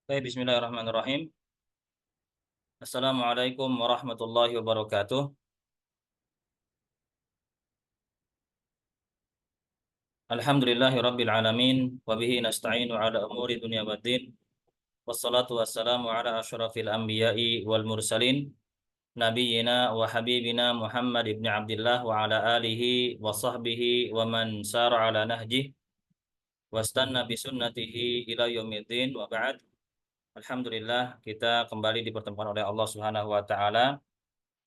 Baik, bismillahirrahmanirrahim. Assalamualaikum warahmatullahi wabarakatuh. Alhamdulillahi rabbil alamin. Wabihi nasta'inu ala umuri dunia waddin. Wassalatu wassalamu ala ashrafil anbiya'i wal mursalin. Nabiyyina wa habibina Muhammad ibn Abdullah wa ala alihi wa sahbihi wa man sara ala nahjih. Wastanna bisunnatihi ila yaumiddin wa ba'd. Alhamdulillah, kita kembali dipertemukan oleh Allah Subhanahu wa taala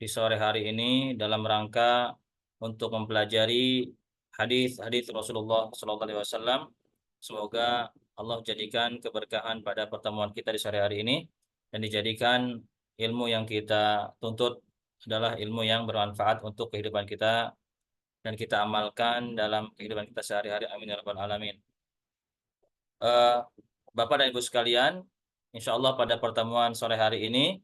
di sore hari ini dalam rangka untuk mempelajari hadis-hadis Rasulullah SAW. Semoga Allah jadikan keberkahan pada pertemuan kita di sore hari ini dan dijadikan ilmu yang kita tuntut adalah ilmu yang bermanfaat untuk kehidupan kita dan kita amalkan dalam kehidupan kita sehari-hari. Amin ya rabbal alamin. Eh, Bapak dan Ibu sekalian, insya Allah pada pertemuan sore hari ini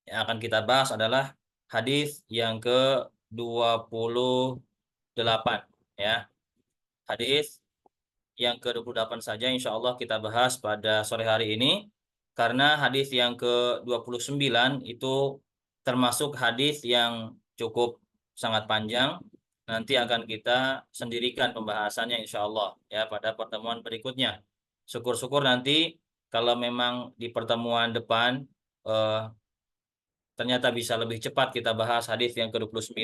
yang akan kita bahas adalah hadis yang ke-28 ya. Hadis yang ke-28 saja insya Allah kita bahas pada sore hari ini karena hadis yang ke-29 itu termasuk hadis yang cukup sangat panjang. Nanti akan kita sendirikan pembahasannya insya Allah ya pada pertemuan berikutnya. Syukur-syukur nanti kalau memang di pertemuan depan eh, ternyata bisa lebih cepat kita bahas hadis yang ke-29,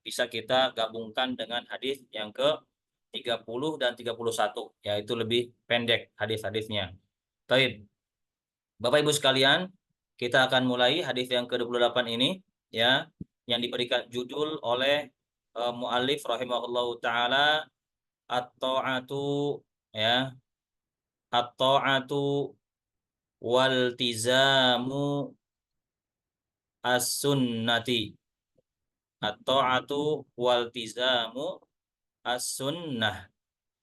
bisa kita gabungkan dengan hadis yang ke-30 dan 31, yaitu lebih pendek hadis-hadisnya. Baik, Bapak Ibu sekalian, kita akan mulai hadis yang ke-28 ini ya, yang diberikan judul oleh muallif rahimahullahu taala at-ta'atu ya, at-ta'atu wal tizamu as-sunnati. At-ta'atu wal tizamu as-sunnah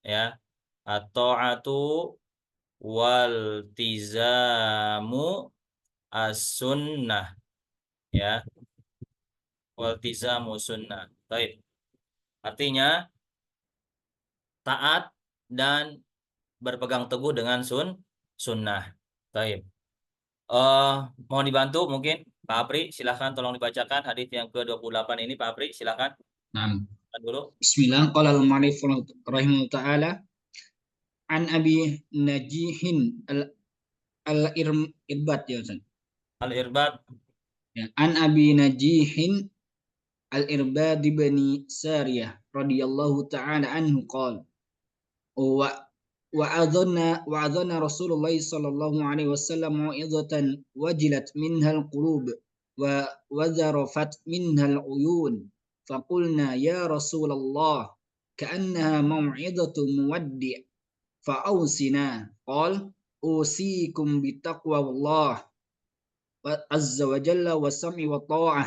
ya. At-ta'atu wal tizamu as-sunnah ya. Wal tizamu sunnah. Baik. Artinya taat dan berpegang teguh dengan sunnah. Baik. Mohon dibantu mungkin Pak Apri, silahkan tolong dibacakan hadis yang ke-28 ini Pak Apri, silahkan. Nah, Dulu. Bismillah, qala al-mu'allif rahimahullah ta'ala an Abi Najihin al-Irbad ya Ustaz. Al-Irbad. Ya, an Abi Najihin al-Irbad bin Sariyah radhiyallahu ta'ala anhu qala wa وأذن رسول الله صلى الله عليه وسلم موعظة وجلت منها القلوب وذرفت منها العيون فقلنا يا رسول الله كأنها موعظة مودع فأوصنا قال أوصيكم بتقوى الله عز وجل والسمع والطاعة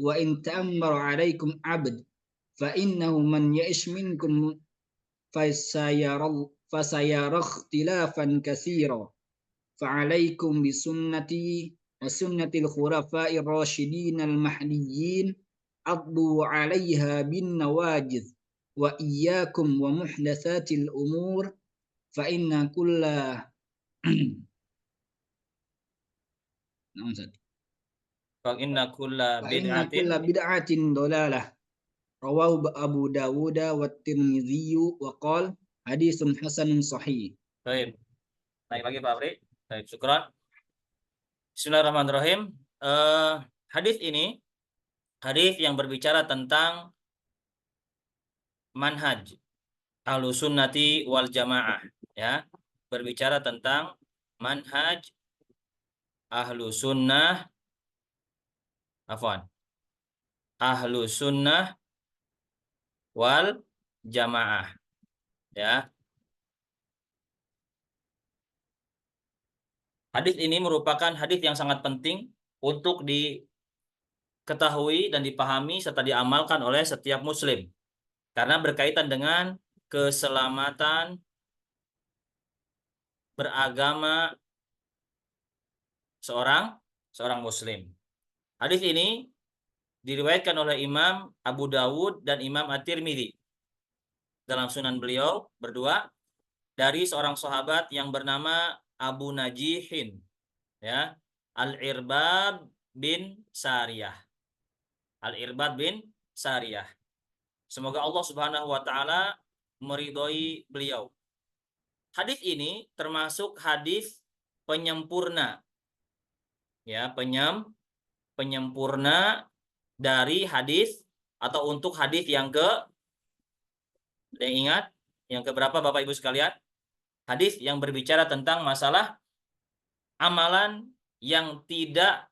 وإن تأمر عليكم عبد فإنه من يعش منكم فسيرى اختلافا كثيرا فعليكم بسنتي وسنة الخلفاء الراشدين المهديين عضوا عليها بالنواجذ وإياكم ومحدثات الأمور فإن كل فإن كل بدعة ضلالة رواه أبو داود والترمذي وقال حديث حسن صحيح. Baik. Naik lagi Pak Apri. Baik, syukran. Bismillahirrahmanirrahim. Hadis ini hadis yang berbicara tentang manhaj Ahlussunnati wal Jamaah ya. Berbicara tentang manhaj Ahlussunnah Ahlussunnah wal Jamaah ya. Hadis ini merupakan hadis yang sangat penting untuk diketahui dan dipahami serta diamalkan oleh setiap muslim karena berkaitan dengan keselamatan beragama seorang muslim. Hadis ini diriwayatkan oleh Imam Abu Dawud dan Imam At-Tirmidzi dalam sunan beliau berdua dari seorang sahabat yang bernama Abu Najihin, ya, Al-Irbad bin Sariyah. Al-Irbad bin Sariyah. Semoga Allah Subhanahu wa taala meridhoi beliau. Hadis ini termasuk hadis penyempurna, ya, penyempurna dari hadis atau untuk hadis yang ada yang ingat yang keberapa Bapak Ibu sekalian? Hadis yang berbicara tentang masalah amalan yang tidak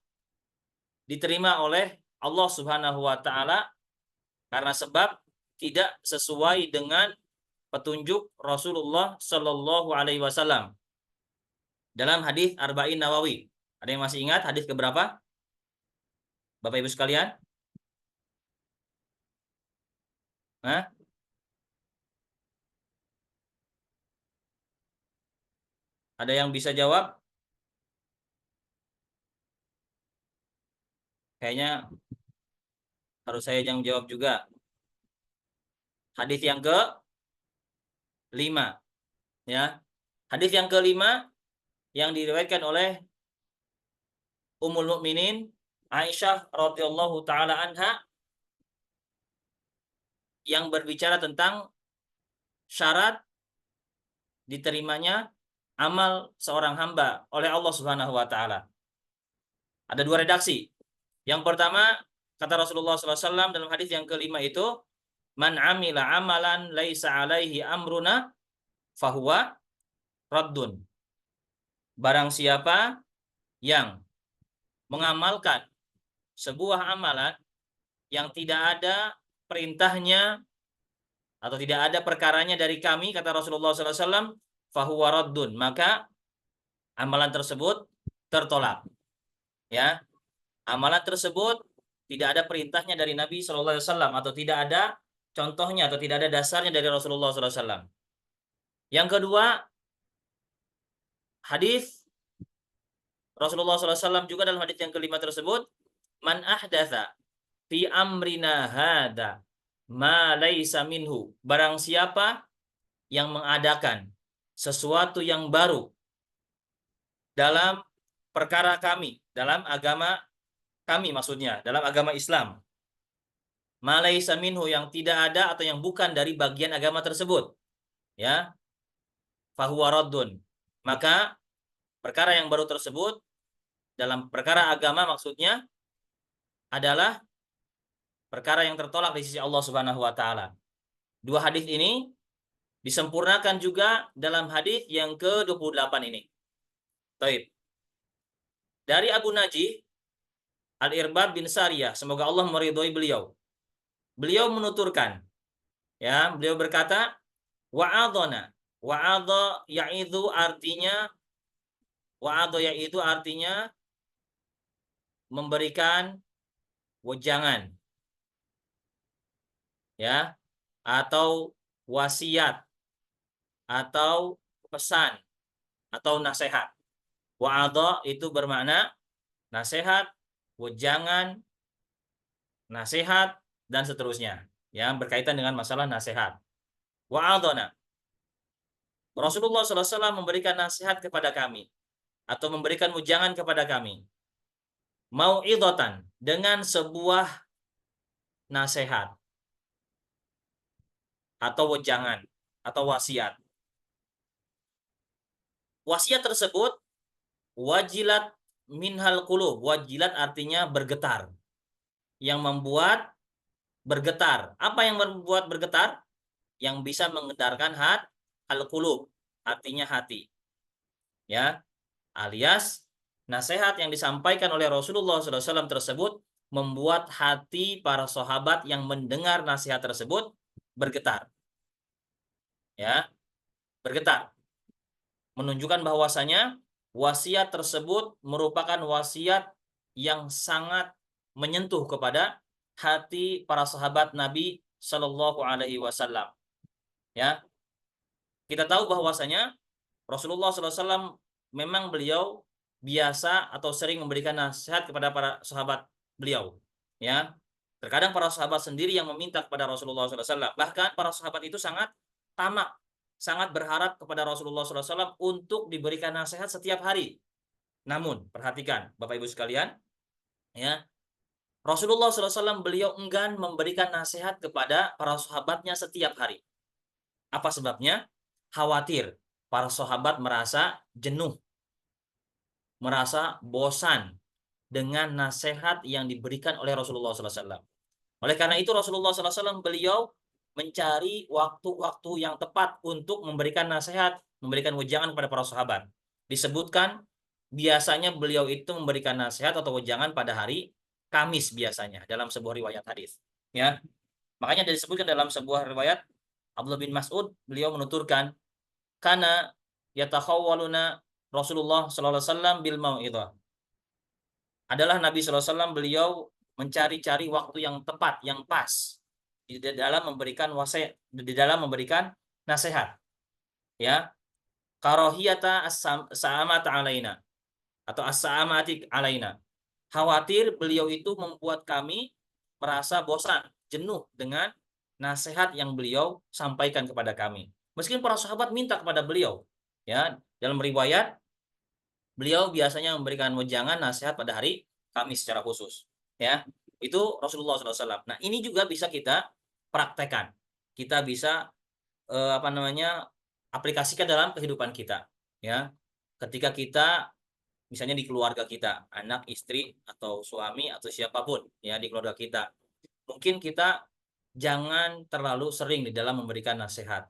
diterima oleh Allah Subhanahu wa taala karena sebab tidak sesuai dengan petunjuk Rasulullah Shallallahu alaihi wasallam. Dalam hadis Arba'in Nawawi. Ada yang masih ingat hadis keberapa? Bapak Ibu sekalian? Hah? Ada yang bisa jawab? Kayaknya harus saya yang jawab juga. Hadis yang ke-5, ya. Hadis yang ke-5 yang diriwayatkan oleh Ummul Mukminin Aisyah radhiyallahu taala anha yang berbicara tentang syarat diterimanya amal seorang hamba oleh Allah Subhanahu wa taala. Ada 2 redaksi. Yang pertama, kata Rasulullah SAW dalam hadis yang ke-5 itu, man amila amalan laisa alaihi amruna fahuwa raddun. Barang siapa yang mengamalkan sebuah amalan yang tidak ada perintahnya atau tidak ada perkaranya dari kami, kata Rasulullah SAW, fahuwa raddun, maka amalan tersebut tertolak. Ya, amalan tersebut tidak ada perintahnya dari Nabi SAW atau tidak ada contohnya atau tidak ada dasarnya dari Rasulullah SAW. Yang kedua, hadis Rasulullah SAW juga dalam hadis yang ke-5 tersebut, man ahdatsa fi amrina hada ma laisa minhu. Barang siapa yang mengadakan sesuatu yang baru dalam perkara kami, dalam agama kami maksudnya, dalam agama Islam. Ma laisa minhu, yang tidak ada atau yang bukan dari bagian agama tersebut. Ya. Fahuwa raddun. Maka perkara yang baru tersebut dalam perkara agama maksudnya adalah perkara yang tertolak di sisi Allah Subhanahu wa taala. 2 hadis ini disempurnakan juga dalam hadis yang ke-28 ini. Baik. Dari Abu Najih Al-Irbad bin Sariyah, semoga Allah meridhoi beliau. Beliau menuturkan, ya, beliau berkata, wa'adhana. Wa'adha ya'idhu artinya memberikan wejangan, ya, atau wasiat, atau pesan, atau nasihat. Wa'adha itu bermakna nasihat, wejangan, nasihat, dan seterusnya, yang berkaitan dengan masalah nasihat. Wa'adhana. Rasulullah SAW memberikan nasihat kepada kami atau memberikan wejangan kepada kami. Mau'idhatan, dengan sebuah nasihat atau wejangan atau wasiat. Wasiat tersebut wajilat minhal qulub. Wajilat artinya bergetar. Yang membuat bergetar. Apa yang membuat bergetar? Yang bisa menggetarkan al-qulub, artinya hati. Ya, alias nasihat yang disampaikan oleh Rasulullah SAW tersebut membuat hati para sahabat yang mendengar nasihat tersebut bergetar. Ya, bergetar. Menunjukkan bahwasanya wasiat tersebut merupakan wasiat yang sangat menyentuh kepada hati para sahabat Nabi Shallallahu alaihi wasallam. Ya. Kita tahu bahwasanya Rasulullah SAW memang beliau biasa atau sering memberikan nasihat kepada para sahabat beliau. Ya, terkadang para sahabat sendiri yang meminta kepada Rasulullah SAW. Bahkan para sahabat itu sangat tamak sangat berharap kepada Rasulullah SAW untuk diberikan nasihat setiap hari. Namun, perhatikan Bapak Ibu sekalian, ya, Rasulullah SAW beliau enggan memberikan nasihat kepada para sahabatnya setiap hari. Apa sebabnya? Khawatir para sahabat merasa jenuh, merasa bosan dengan nasihat yang diberikan oleh Rasulullah SAW. Oleh karena itu Rasulullah SAW beliau mencari waktu-waktu yang tepat untuk memberikan nasihat, memberikan wejangan kepada para sahabat. Disebutkan biasanya beliau itu memberikan nasihat atau wejangan pada hari Kamis biasanya dalam sebuah riwayat hadis. Ya, makanya disebutkan dalam sebuah riwayat Abdullah bin Mas'ud beliau menuturkan karena yatakhawwaluna Rasulullah sallallahu alaihi wasallam bil mau'izah. Adalah Nabi sallallahu alaihi wasallam beliau mencari-cari waktu yang tepat, yang pas di dalam memberikan wasiat, di dalam memberikan nasihat. Ya, karahiyata as-sa'amata alaina atau as-sa'amati alaina. Khawatir beliau itu membuat kami merasa bosan, jenuh dengan nasihat yang beliau sampaikan kepada kami. Meskipun para sahabat minta kepada beliau, ya, dalam riwayat beliau biasanya memberikan wejangan nasihat pada hari Kamis secara khusus, ya. Itu Rasulullah SAW. Nah, ini juga bisa kita praktekkan. Kita bisa apa namanya? Aplikasikan dalam kehidupan kita, ya. Ketika kita misalnya di keluarga kita, anak, istri atau suami atau siapapun ya di keluarga kita. Mungkin kita jangan terlalu sering di dalam memberikan nasihat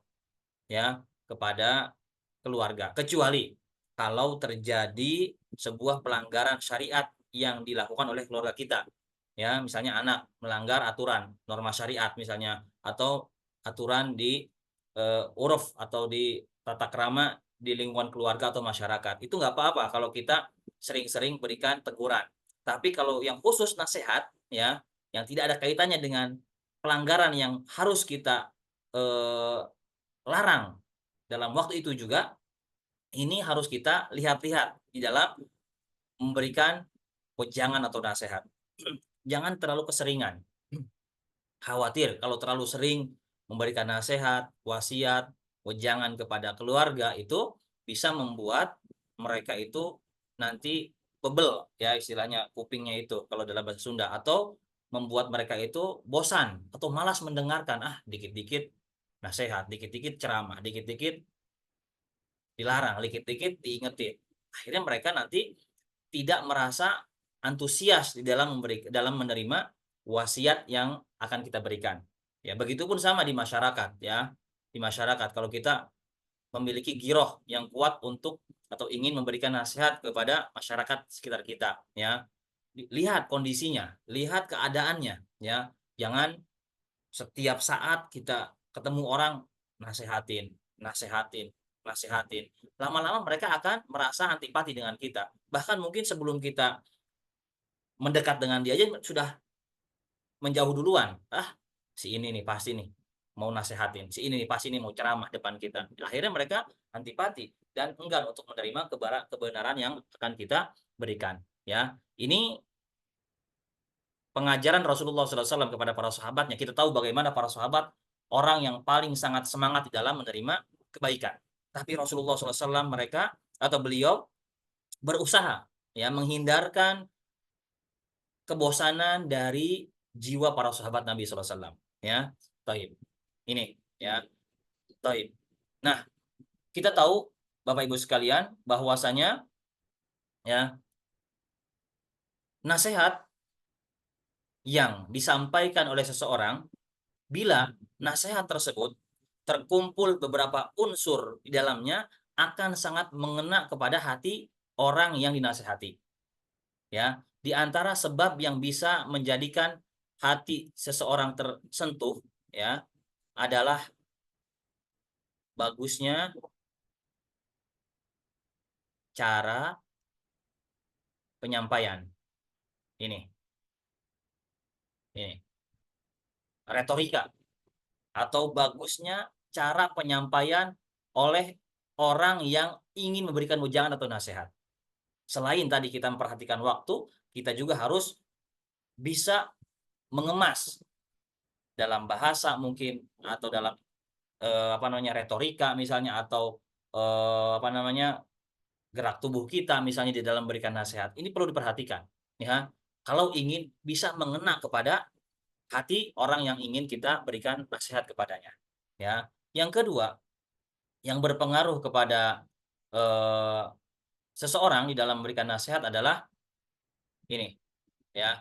ya kepada keluarga, kecuali kalau terjadi sebuah pelanggaran syariat yang dilakukan oleh keluarga kita. Ya, misalnya anak melanggar aturan norma syariat misalnya atau aturan di uruf atau di tata krama di lingkungan keluarga atau masyarakat. Itu nggak apa-apa kalau kita sering-sering berikan teguran. Tapi kalau yang khusus nasihat ya, yang tidak ada kaitannya dengan pelanggaran yang harus kita eh, larang dalam waktu itu juga, ini harus kita lihat-lihat di dalam memberikan wejangan atau nasihat. Jangan terlalu keseringan. Khawatir kalau terlalu sering memberikan nasihat, wasiat, wejangan kepada keluarga itu bisa membuat mereka itu nanti bebel ya istilahnya kupingnya itu kalau dalam bahasa Sunda atau membuat mereka itu bosan atau malas mendengarkan dikit-dikit nasihat, dikit-dikit ceramah, dikit-dikit dilarang, dikit-dikit diingetin. Akhirnya mereka nanti tidak merasa antusias di dalam menerima wasiat yang akan kita berikan. Ya, begitupun sama di masyarakat ya. Di masyarakat kalau kita memiliki giroh yang kuat untuk atau ingin memberikan nasihat kepada masyarakat sekitar kita ya. Lihat kondisinya, lihat keadaannya ya. Jangan setiap saat kita ketemu orang nasehatin, nasehatin, nasehatin. Lama-lama mereka akan merasa antipati dengan kita. Bahkan mungkin sebelum kita mendekat dengan dia aja sudah menjauh duluan. Si ini nih pasti nih mau nasehatin, si ini nih pasti nih mau ceramah depan kita. Akhirnya mereka antipati dan enggan untuk menerima kebenaran yang akan kita berikan. Ya, ini pengajaran Rasulullah SAW kepada para sahabatnya. Kita tahu bagaimana para sahabat orang yang paling sangat semangat di dalam menerima kebaikan. Tapi Rasulullah SAW mereka atau beliau berusaha ya menghindarkan kebosanan dari jiwa para sahabat Nabi SAW. Ya, taib. Ini ya, taib. Nah, kita tahu Bapak Ibu sekalian bahwasanya ya nasihat yang disampaikan oleh seseorang bila nasihat tersebut terkumpul beberapa unsur di dalamnya akan sangat mengena kepada hati orang yang dinasehati. Ya, di antara sebab yang bisa menjadikan hati seseorang tersentuh ya adalah bagusnya cara penyampaian. Ini retorika atau bagusnya cara penyampaian oleh orang yang ingin memberikan wejangan atau nasihat. Selain tadi kita memperhatikan waktu, kita juga harus bisa mengemas dalam bahasa mungkin atau dalam retorika misalnya, atau gerak tubuh kita misalnya di dalam memberikan nasihat. Ini perlu diperhatikan, ya. Kalau ingin bisa mengena kepada hati orang yang ingin kita berikan nasihat kepadanya, ya. Yang kedua, yang berpengaruh kepada eh, seseorang di dalam memberikan nasihat adalah ini, ya,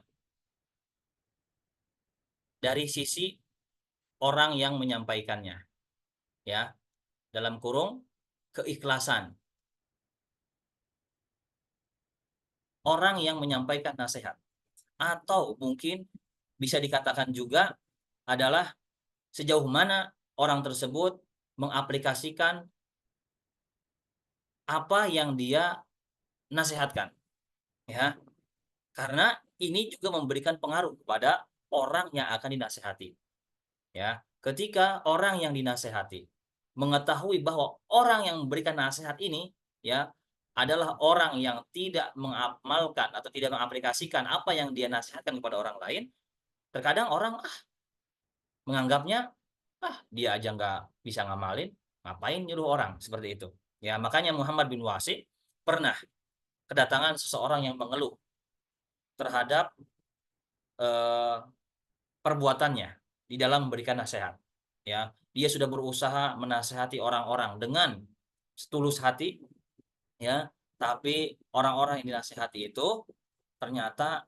dari sisi orang yang menyampaikannya, ya. Dalam kurung keikhlasan orang yang menyampaikan nasihat, atau mungkin bisa dikatakan juga adalah sejauh mana orang tersebut mengaplikasikan apa yang dia nasihatkan, ya. Karena ini juga memberikan pengaruh kepada orang yang akan dinasehati, ya. Ketika orang yang dinasehati mengetahui bahwa orang yang memberikan nasihat ini, ya, adalah orang yang tidak mengamalkan atau tidak mengaplikasikan apa yang dia nasihatkan kepada orang lain, terkadang orang menganggapnya, dia aja nggak bisa ngamalin, ngapain nyuruh orang, seperti itu. Ya, makanya Muhammad bin Wasi pernah kedatangan seseorang yang mengeluh terhadap eh, perbuatannya di dalam memberikan nasihat. Ya, dia sudah berusaha menasehati orang-orang dengan setulus hati, ya, tapi orang-orang yang dinasehati itu ternyata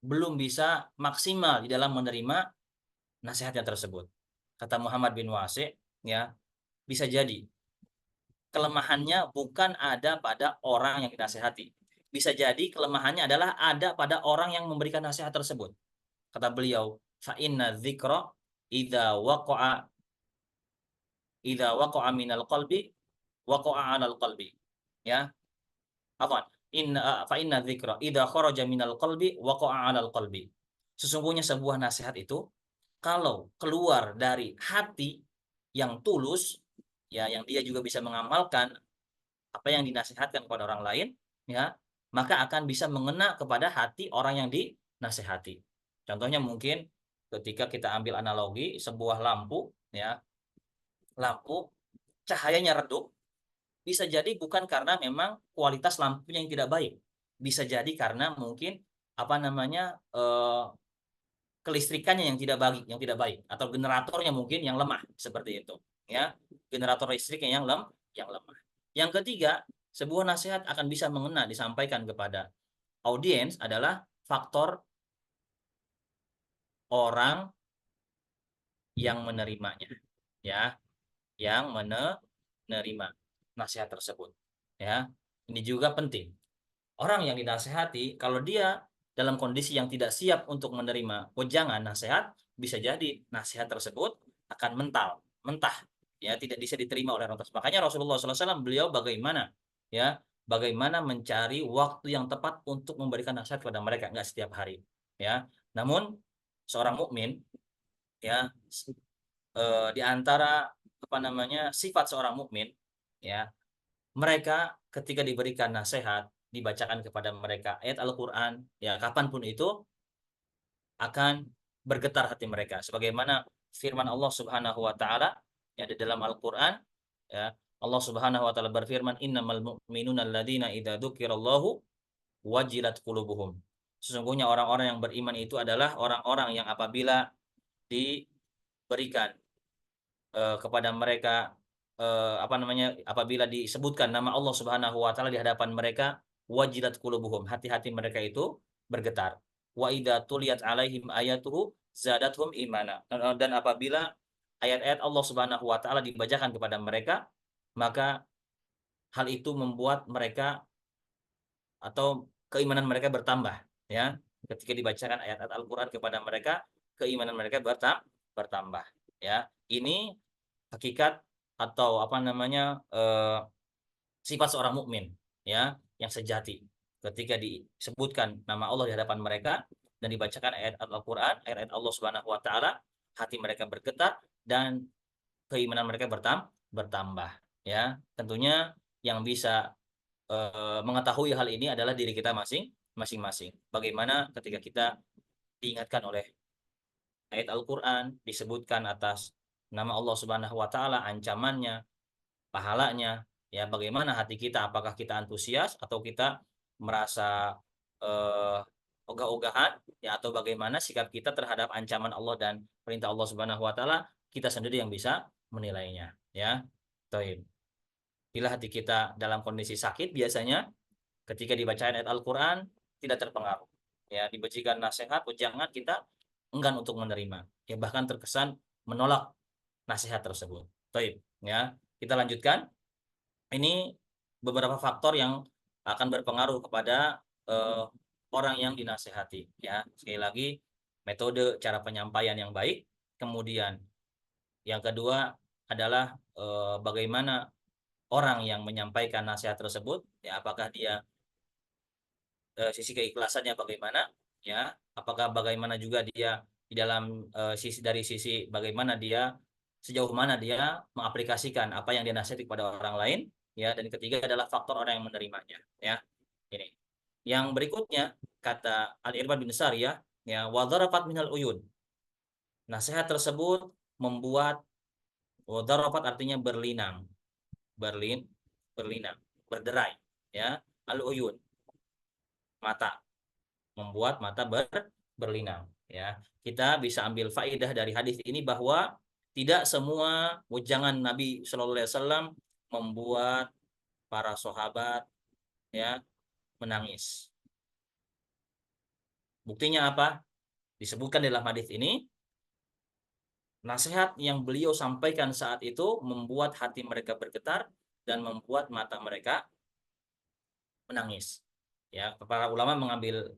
belum bisa maksimal di dalam menerima nasihatnya tersebut. Kata Muhammad bin Wasi, ya, bisa jadi kelemahannya bukan ada pada orang yang dinasehati. Bisa jadi kelemahannya adalah ada pada orang yang memberikan nasihat tersebut. Kata beliau, fa inna dzikra idza waqa'a minal qalbi waqa'a 'alal qalbi. Ya, afwan. Fa inna dzikra idza kharaja minal qalbi waqa'a 'alal qalbi. Sesungguhnya sebuah nasihat itu kalau keluar dari hati yang tulus, ya, yang dia juga bisa mengamalkan apa yang dinasihatkan kepada orang lain, ya, maka akan bisa mengena kepada hati orang yang dinasihati. Contohnya mungkin ketika kita ambil analogi sebuah lampu, ya, lampu cahayanya redup, bisa jadi bukan karena memang kualitas lampunya yang tidak baik, bisa jadi karena mungkin kelistrikannya yang tidak baik, atau generatornya mungkin yang lemah, seperti itu, ya, generator listriknya yang lemah. Yang ketiga, sebuah nasihat akan bisa mengena disampaikan kepada audiens adalah faktor orang yang menerimanya, ya, yang menerima nasihat tersebut, ya. Ini juga penting. Orang yang dinasehati kalau dia dalam kondisi yang tidak siap untuk menerima wejangan nasihat, bisa jadi nasihat tersebut akan mentah, ya, tidak bisa diterima oleh orang tersebut. Makanya Rasulullah SAW beliau bagaimana, ya, bagaimana mencari waktu yang tepat untuk memberikan nasihat kepada mereka, nggak setiap hari, ya. Namun seorang mukmin, ya, di antara sifat seorang mukmin, ya, mereka ketika diberikan nasihat, dibacakan kepada mereka ayat Al-Quran, ya, kapanpun itu akan bergetar hati mereka. Sebagaimana firman Allah Subhanahu wa taala, ya, di dalam Al-Quran, ya, Allah Subhanahu wa taala berfirman, innamal mu'minuna alladzina idza dzukirallahu wajilat qulubuhum. Sesungguhnya orang-orang yang beriman itu adalah orang-orang yang apabila diberikan kepada mereka apabila disebutkan nama Allah Subhanahu wa taala di hadapan mereka, wajilat qulubuhum, hati-hati mereka itu bergetar. Wa idza tuliyat alaihim ayatuhu zadathum imana. Dan apabila ayat-ayat Allah Subhanahu wa taala dibacakan kepada mereka, maka hal itu membuat mereka atau keimanan mereka bertambah, ya. Ketika dibacakan ayat-ayat Al-Qur'an kepada mereka, keimanan mereka bertambah, ya. Ini hakikat atau sifat seorang mukmin, ya, yang sejati. Ketika disebutkan nama Allah di hadapan mereka dan dibacakan ayat Al-Qur'an, ayat-ayat Allah Subhanahu wa taala, hati mereka bergetar dan keimanan mereka bertambah, ya. Tentunya yang bisa mengetahui hal ini adalah diri kita masing-masing. Bagaimana ketika kita diingatkan oleh ayat Al-Qur'an, disebutkan atas nama Allah Subhanahu wa taala, ancamannya, pahalanya, ya bagaimana hati kita, apakah kita antusias atau kita merasa ogah-ogahan, ya, atau bagaimana sikap kita terhadap ancaman Allah dan perintah Allah Subhanahu wa taala, kita sendiri yang bisa menilainya, ya. Taib. Bila hati kita dalam kondisi sakit, biasanya ketika dibacakan ayat Al-Qur'an tidak terpengaruh. Ya, dibacakan nasihat, ujangan, kita enggan untuk menerima. Ya, bahkan terkesan menolak nasihat tersebut. Taib, ya. Kita lanjutkan. Ini beberapa faktor yang akan berpengaruh kepada orang yang dinasehati, ya. Sekali lagi, metode cara penyampaian yang baik, kemudian yang kedua adalah bagaimana orang yang menyampaikan nasihat tersebut, ya, apakah dia sisi keikhlasannya bagaimana, ya, apakah bagaimana juga dia di dalam dari sisi bagaimana dia, sejauh mana dia mengaplikasikan apa yang dia nasihati kepada orang lain, ya, dan ketiga adalah faktor orang yang menerimanya, ya. Ini yang berikutnya, kata Al-Irbad bin Sariyah, ya, wa dzarafat minal uyun, nasihat tersebut membuat, wa dzarafat artinya berlinang, berlinang, berderai, ya, al-uyun, mata, membuat mata berlinang, ya. Kita bisa ambil faidah dari hadis ini bahwa tidak semua wejangan Nabi Shallallahu alaihi wasallam membuat para sahabat, ya, menangis. Buktinya apa? Disebutkan dalam hadis ini, nasihat yang beliau sampaikan saat itu membuat hati mereka bergetar dan membuat mata mereka menangis. Ya, para ulama mengambil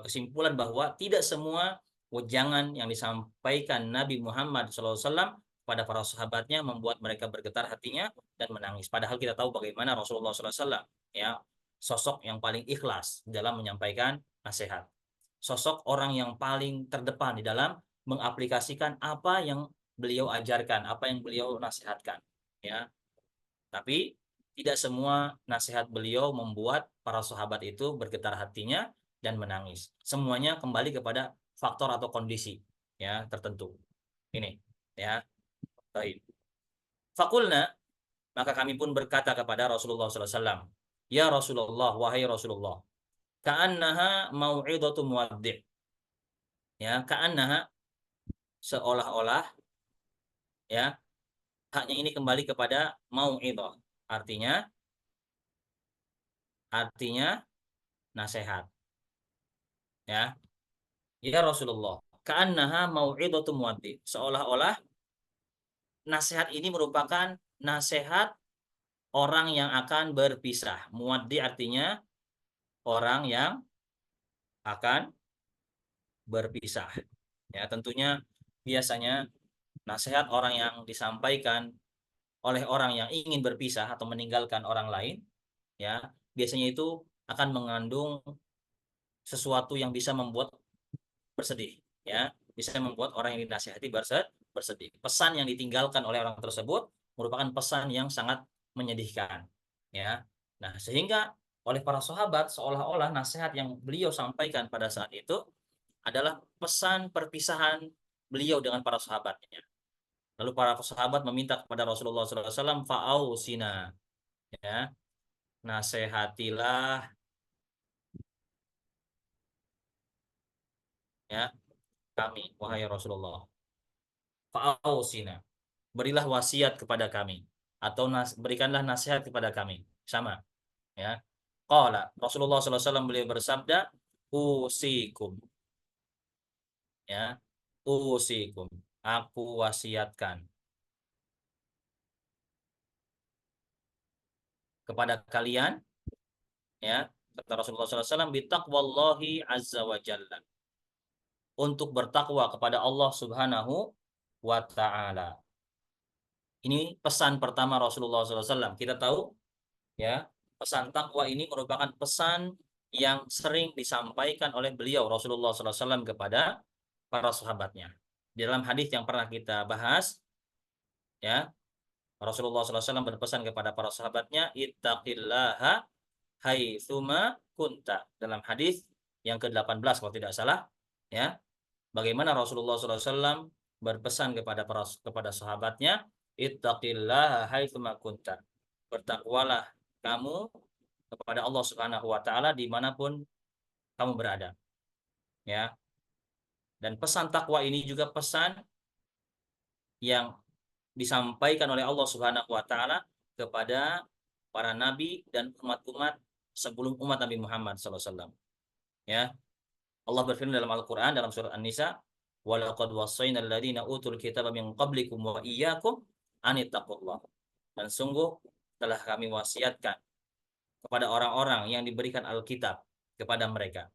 kesimpulan bahwa tidak semua wejangan yang disampaikan Nabi Muhammad SAW pada para sahabatnya membuat mereka bergetar hatinya dan menangis. Padahal kita tahu bagaimana Rasulullah SAW, ya, sosok yang paling ikhlas dalam menyampaikan nasihat. Sosok orang yang paling terdepan di dalam mengaplikasikan apa yang beliau ajarkan, apa yang beliau nasihatkan. Ya, tapi tidak semua nasihat beliau membuat para sahabat itu bergetar hatinya dan menangis. Semuanya kembali kepada faktor atau kondisi, ya, tertentu. Ini, ya. Baik. Fakulna, maka kami pun berkata kepada Rasulullah SAW, ya Rasulullah, wahai Rasulullah, ka'annaha mau'idatu muwaddi'. Ya, ka'annaha, seolah-olah, ya, haknya ini kembali kepada mau'idah. Artinya nasihat, ya. Ya Rasulullah, ka'annaha mau'idatu muwaddi'. Seolah-olah nasihat ini merupakan nasihat orang yang akan berpisah. Muwaddi artinya orang yang akan berpisah. Ya, tentunya biasanya nasihat orang yang disampaikan oleh orang yang ingin berpisah atau meninggalkan orang lain, ya, biasanya itu akan mengandung sesuatu yang bisa membuat bersedih, ya, bisa membuat orang yang dinasihati bersedih. Pesan yang ditinggalkan oleh orang tersebut merupakan pesan yang sangat menyedihkan, ya. Nah, sehingga oleh para sahabat seolah-olah nasihat yang beliau sampaikan pada saat itu adalah pesan perpisahan beliau dengan para sahabatnya. Lalu para sahabat meminta kepada Rasulullah SAW, fa'ausina, ya, nasihatilah, ya, kami, wahai Rasulullah. Fa'ausina, berilah wasiat kepada kami, atau berikanlah nasihat kepada kami, sama, ya. Qala, Rasulullah SAW beliau bersabda, usikum, ya, usikum, aku wasiatkan kepada kalian, ya, kata Rasulullah SAW, bitaqwallahi azza wa jalla, untuk bertakwa kepada Allah Subhanahu wa taala. Ini pesan pertama Rasulullah SAW. Kita tahu, ya, pesan takwa ini merupakan pesan yang sering disampaikan oleh beliau Rasulullah SAW kepada para sahabatnya. Di dalam hadis yang pernah kita bahas, ya, Rasulullah SAW berpesan kepada para sahabatnya, ittaqillaha haitsuma kunta. Dalam hadis yang ke-18 kalau tidak salah, ya, bagaimana Rasulullah SAW berpesan kepada sahabatnya, ittaqillaha haitsuma kunta. Bertakwalah kamu kepada Allah Subhanahu wa taala dimanapun kamu berada, ya. Dan pesan takwa ini juga pesan yang disampaikan oleh Allah Subhanahu wa taala kepada para nabi dan umat-umat sebelum umat Nabi Muhammad SAW. Ya, Allah berfirman dalam Al-Qur'an dalam surat An-Nisa, "Wa laqad wassayna alladziina utul kitaba min qablikum wa iyyakum an ittaqullah." Dan sungguh telah kami wasiatkan kepada orang-orang yang diberikan Alkitab kepada mereka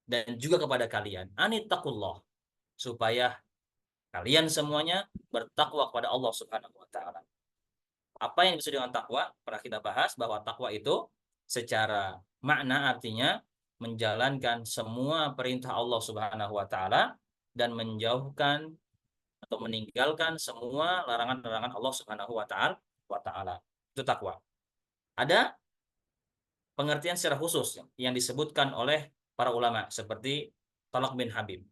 dan juga kepada kalian, an ittaqullah, supaya kalian semuanya bertakwa kepada Allah Subhanahu wa taala. Apa yang dimaksud dengan takwa? Pernah kita bahas bahwa takwa itu secara makna artinya menjalankan semua perintah Allah Subhanahu wa taala dan menjauhkan atau meninggalkan semua larangan-larangan Allah Subhanahu wa taala. Itu takwa. Ada pengertian secara khusus yang disebutkan oleh para ulama seperti Thalaq bin Habib,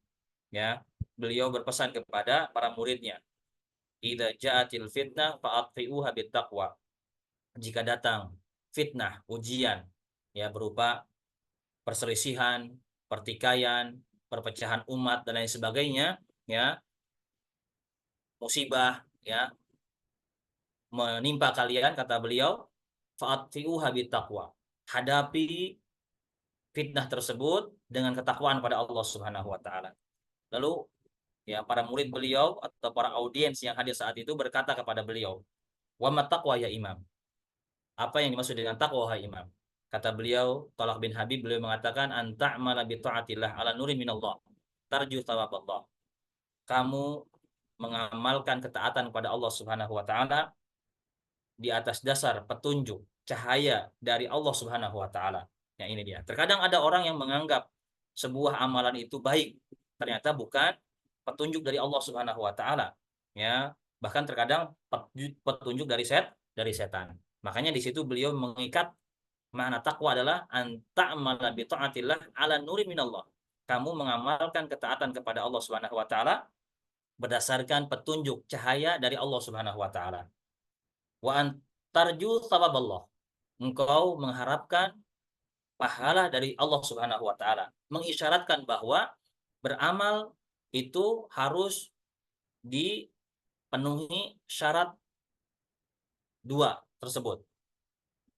ya. Beliau berpesan kepada para muridnya, idza ja'atil fitnah fa'atfi'uha bittaqwa. Jika datang fitnah, ujian, ya, berupa perselisihan, pertikaian, perpecahan umat dan lain sebagainya, ya, musibah, ya, menimpa kalian, kata beliau, fa'atfi'uha bittaqwa. Hadapi fitnah tersebut dengan ketakwaan pada Allah Subhanahu wa taala. Lalu, ya, para murid beliau atau para audiens yang hadir saat itu berkata kepada beliau, "Wa ma taqwa ya Imam?" Apa yang dimaksud dengan takwa, wahai Imam? Kata beliau, Thalaq bin Habib, beliau mengatakan, anta'mala bi ta'atillah ala nuri minallah, tarju thawaballah. Kamu mengamalkan ketaatan kepada Allah Subhanahu wa taala di atas dasar petunjuk cahaya dari Allah Subhanahu wa taala. Ya, ini dia. Terkadang ada orang yang menganggap sebuah amalan itu baik, ternyata bukan petunjuk dari Allah Subhanahu wa taala. Ya, bahkan terkadang petunjuk dari setan. Makanya di situ beliau mengikat makna takwa adalah anta'mala bi ta'atillah ala nuri minallah. Kamu mengamalkan ketaatan kepada Allah Subhanahu wa taala berdasarkan petunjuk cahaya dari Allah Subhanahu wa taala. Wa antarju thawaballah. Engkau mengharapkan pahala dari Allah Subhanahu wa taala. Mengisyaratkan bahwa beramal itu harus dipenuhi syarat dua tersebut.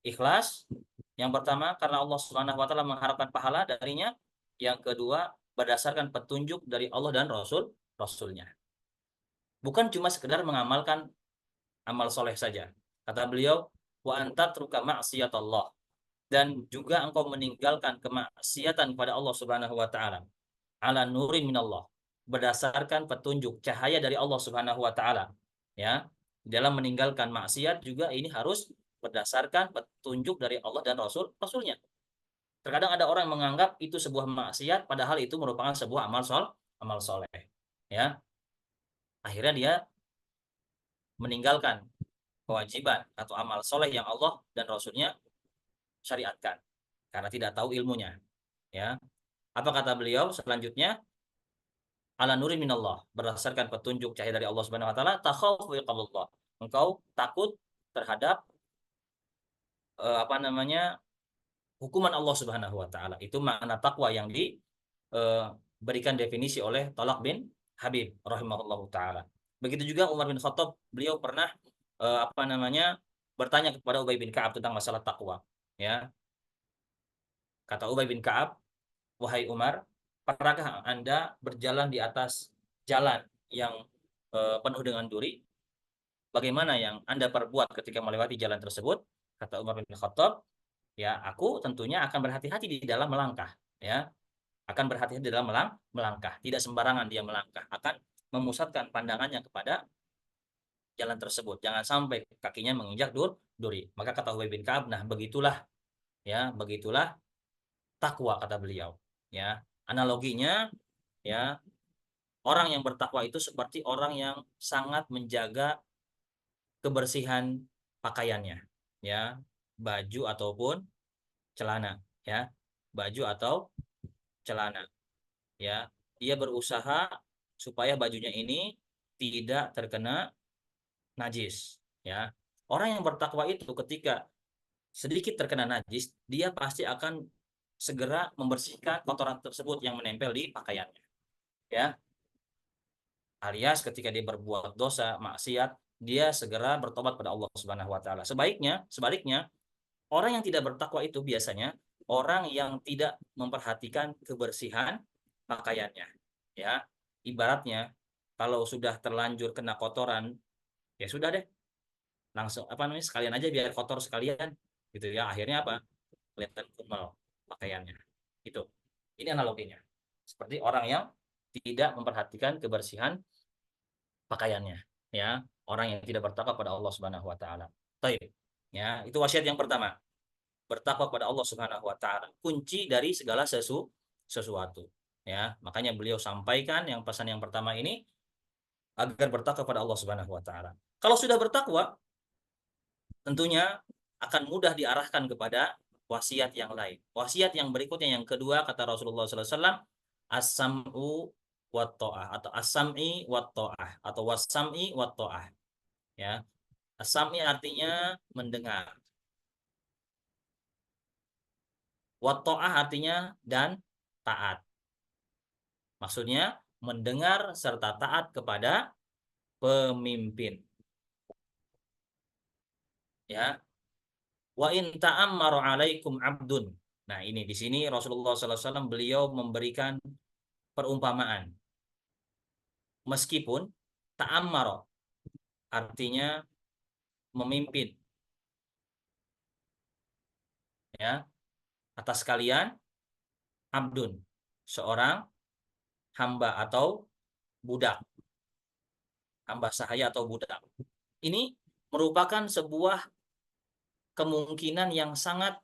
Ikhlas, yang pertama karena Allah Subhanahu wa taala mengharapkan pahala darinya, yang kedua berdasarkan petunjuk dari Allah dan Rasulnya. Bukan cuma sekedar mengamalkan amal soleh saja. Kata beliau, wa antatruka ma'siyatallah, dan juga engkau meninggalkan kemaksiatan kepada Allah Subhanahu wa taala ala nurin minallah, berdasarkan petunjuk cahaya dari Allah Subhanahu wa taala, ya. Dalam meninggalkan maksiat juga ini harus berdasarkan petunjuk dari Allah dan Rasulnya. Terkadang ada orang menganggap itu sebuah maksiat padahal itu merupakan sebuah amal soleh, ya. Akhirnya dia meninggalkan kewajiban atau amal soleh yang Allah dan Rasulnya syariatkan karena tidak tahu ilmunya, ya. Apa kata beliau selanjutnya? Ala nuri minallah, berdasarkan petunjuk cahaya dari Allah Subhanahu wa taala, takhafu iqaballah. Engkau takut terhadap hukuman Allah Subhanahu wa taala. Itu makna takwa yang diberikan definisi oleh Thalaq bin Habib rahimahullahu taala. Begitu juga Umar bin Khattab, beliau pernah bertanya kepada Ubay bin Ka'ab tentang masalah takwa, ya. Kata Ubay bin Ka'ab, "Wahai Umar, pernahkah Anda berjalan di atas jalan yang penuh dengan duri? Bagaimana yang Anda perbuat ketika melewati jalan tersebut?" Kata Umar bin Khattab, "Ya, aku tentunya akan berhati-hati di dalam melangkah, ya. Akan berhati-hati di dalam melangkah, tidak sembarangan dia melangkah, akan memusatkan pandangannya kepada jalan tersebut. Jangan sampai kakinya menginjak duri." Maka kata Ubay bin Ka'ab, "Nah, begitulah, ya, begitulah takwa," kata beliau, ya. Analoginya, ya, orang yang bertakwa itu seperti orang yang sangat menjaga kebersihan pakaiannya, ya, baju ataupun celana, ya, baju atau celana, ya. Dia berusaha supaya bajunya ini tidak terkena najis, ya. Orang yang bertakwa itu ketika sedikit terkena najis, dia pasti akan segera membersihkan kotoran tersebut yang menempel di pakaiannya, ya. Alias ketika dia berbuat dosa, maksiat, dia segera bertobat pada Allah Subhanahu wa taala. Sebaliknya, orang yang tidak bertakwa itu biasanya orang yang tidak memperhatikan kebersihan pakaiannya, ya. Ibaratnya kalau sudah terlanjur kena kotoran, ya sudah deh, langsung apa namanya, sekalian aja biar kotor sekalian gitu ya. Akhirnya apa? Kelihatan kumal pakaiannya. Itu. Ini analoginya. Seperti orang yang tidak memperhatikan kebersihan pakaiannya, ya. Orang yang tidak bertakwa pada Allah Subhanahu wa taala. Baik. Ya, itu wasiat yang pertama. Bertakwa pada Allah Subhanahu wa taala. Kunci dari segala sesuatu. Ya, makanya beliau sampaikan yang pesan yang pertama ini agar bertakwa pada Allah Subhanahu wa taala. Kalau sudah bertakwa, tentunya akan mudah diarahkan kepada wasiat yang lain. Wasiat yang berikutnya yang kedua kata Rasulullah SAW, as-sam'u wat ta'ah atau as-sam'i wat ta'ah atau was-sam'i wat ta'ah. Ya. As-sam'i artinya mendengar. Wat ta'ah artinya dan taat. Maksudnya mendengar serta taat kepada pemimpin. Ya. Wa in ta'ammaru 'alaikum 'abdun. Nah, ini di sini Rasulullah SAW beliau memberikan perumpamaan. Meskipun ta'ammara artinya memimpin, ya, atas kalian abdun, seorang hamba atau budak, hamba sahaya atau budak. Ini merupakan sebuah kemungkinan yang sangat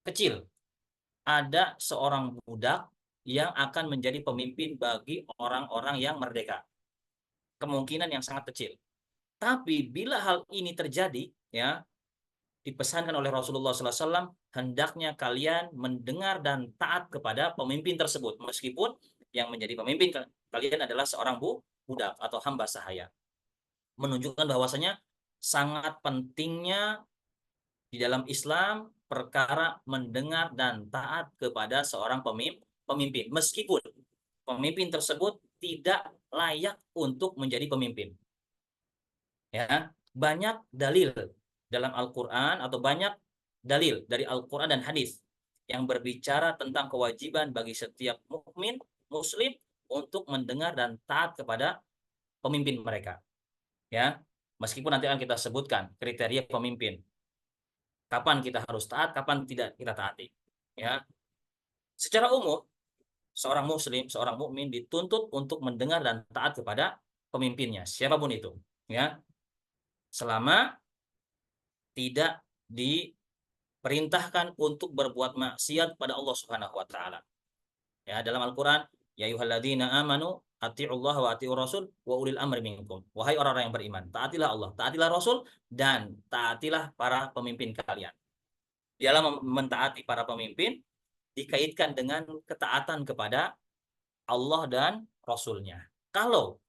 kecil. Ada seorang budak yang akan menjadi pemimpin bagi orang-orang yang merdeka. Kemungkinan yang sangat kecil. Tapi bila hal ini terjadi, ya, dipesankan oleh Rasulullah SAW, hendaknya kalian mendengar dan taat kepada pemimpin tersebut, meskipun yang menjadi pemimpin kalian adalah seorang budak atau hamba sahaya. Menunjukkan bahwasanya sangat pentingnya di dalam Islam perkara mendengar dan taat kepada seorang pemimpin, meskipun pemimpin tersebut tidak layak untuk menjadi pemimpin. Ya, banyak dalil dalam Al-Qur'an atau banyak dalil dari Al-Qur'an dan hadis yang berbicara tentang kewajiban bagi setiap mukmin muslim untuk mendengar dan taat kepada pemimpin mereka. Ya, meskipun nanti akan kita sebutkan kriteria pemimpin. Kapan kita harus taat, kapan tidak kita taati. Ya. Secara umum, seorang muslim, seorang mukmin dituntut untuk mendengar dan taat kepada pemimpinnya, siapapun itu. Ya. Selama tidak diperintahkan untuk berbuat maksiat pada Allah Subhanahu wa taala. Ya, dalam Al-Qur'an, ya ayyuhalladzina amanu atiiullaha wa atiiur rasul wa ulil amri minkum. Wahai orang-orang yang beriman, taatilah Allah, taatilah Rasul dan taatilah para pemimpin kalian. Di dalam mentaati para pemimpin dikaitkan dengan ketaatan kepada Allah dan Rasul-Nya. Kalau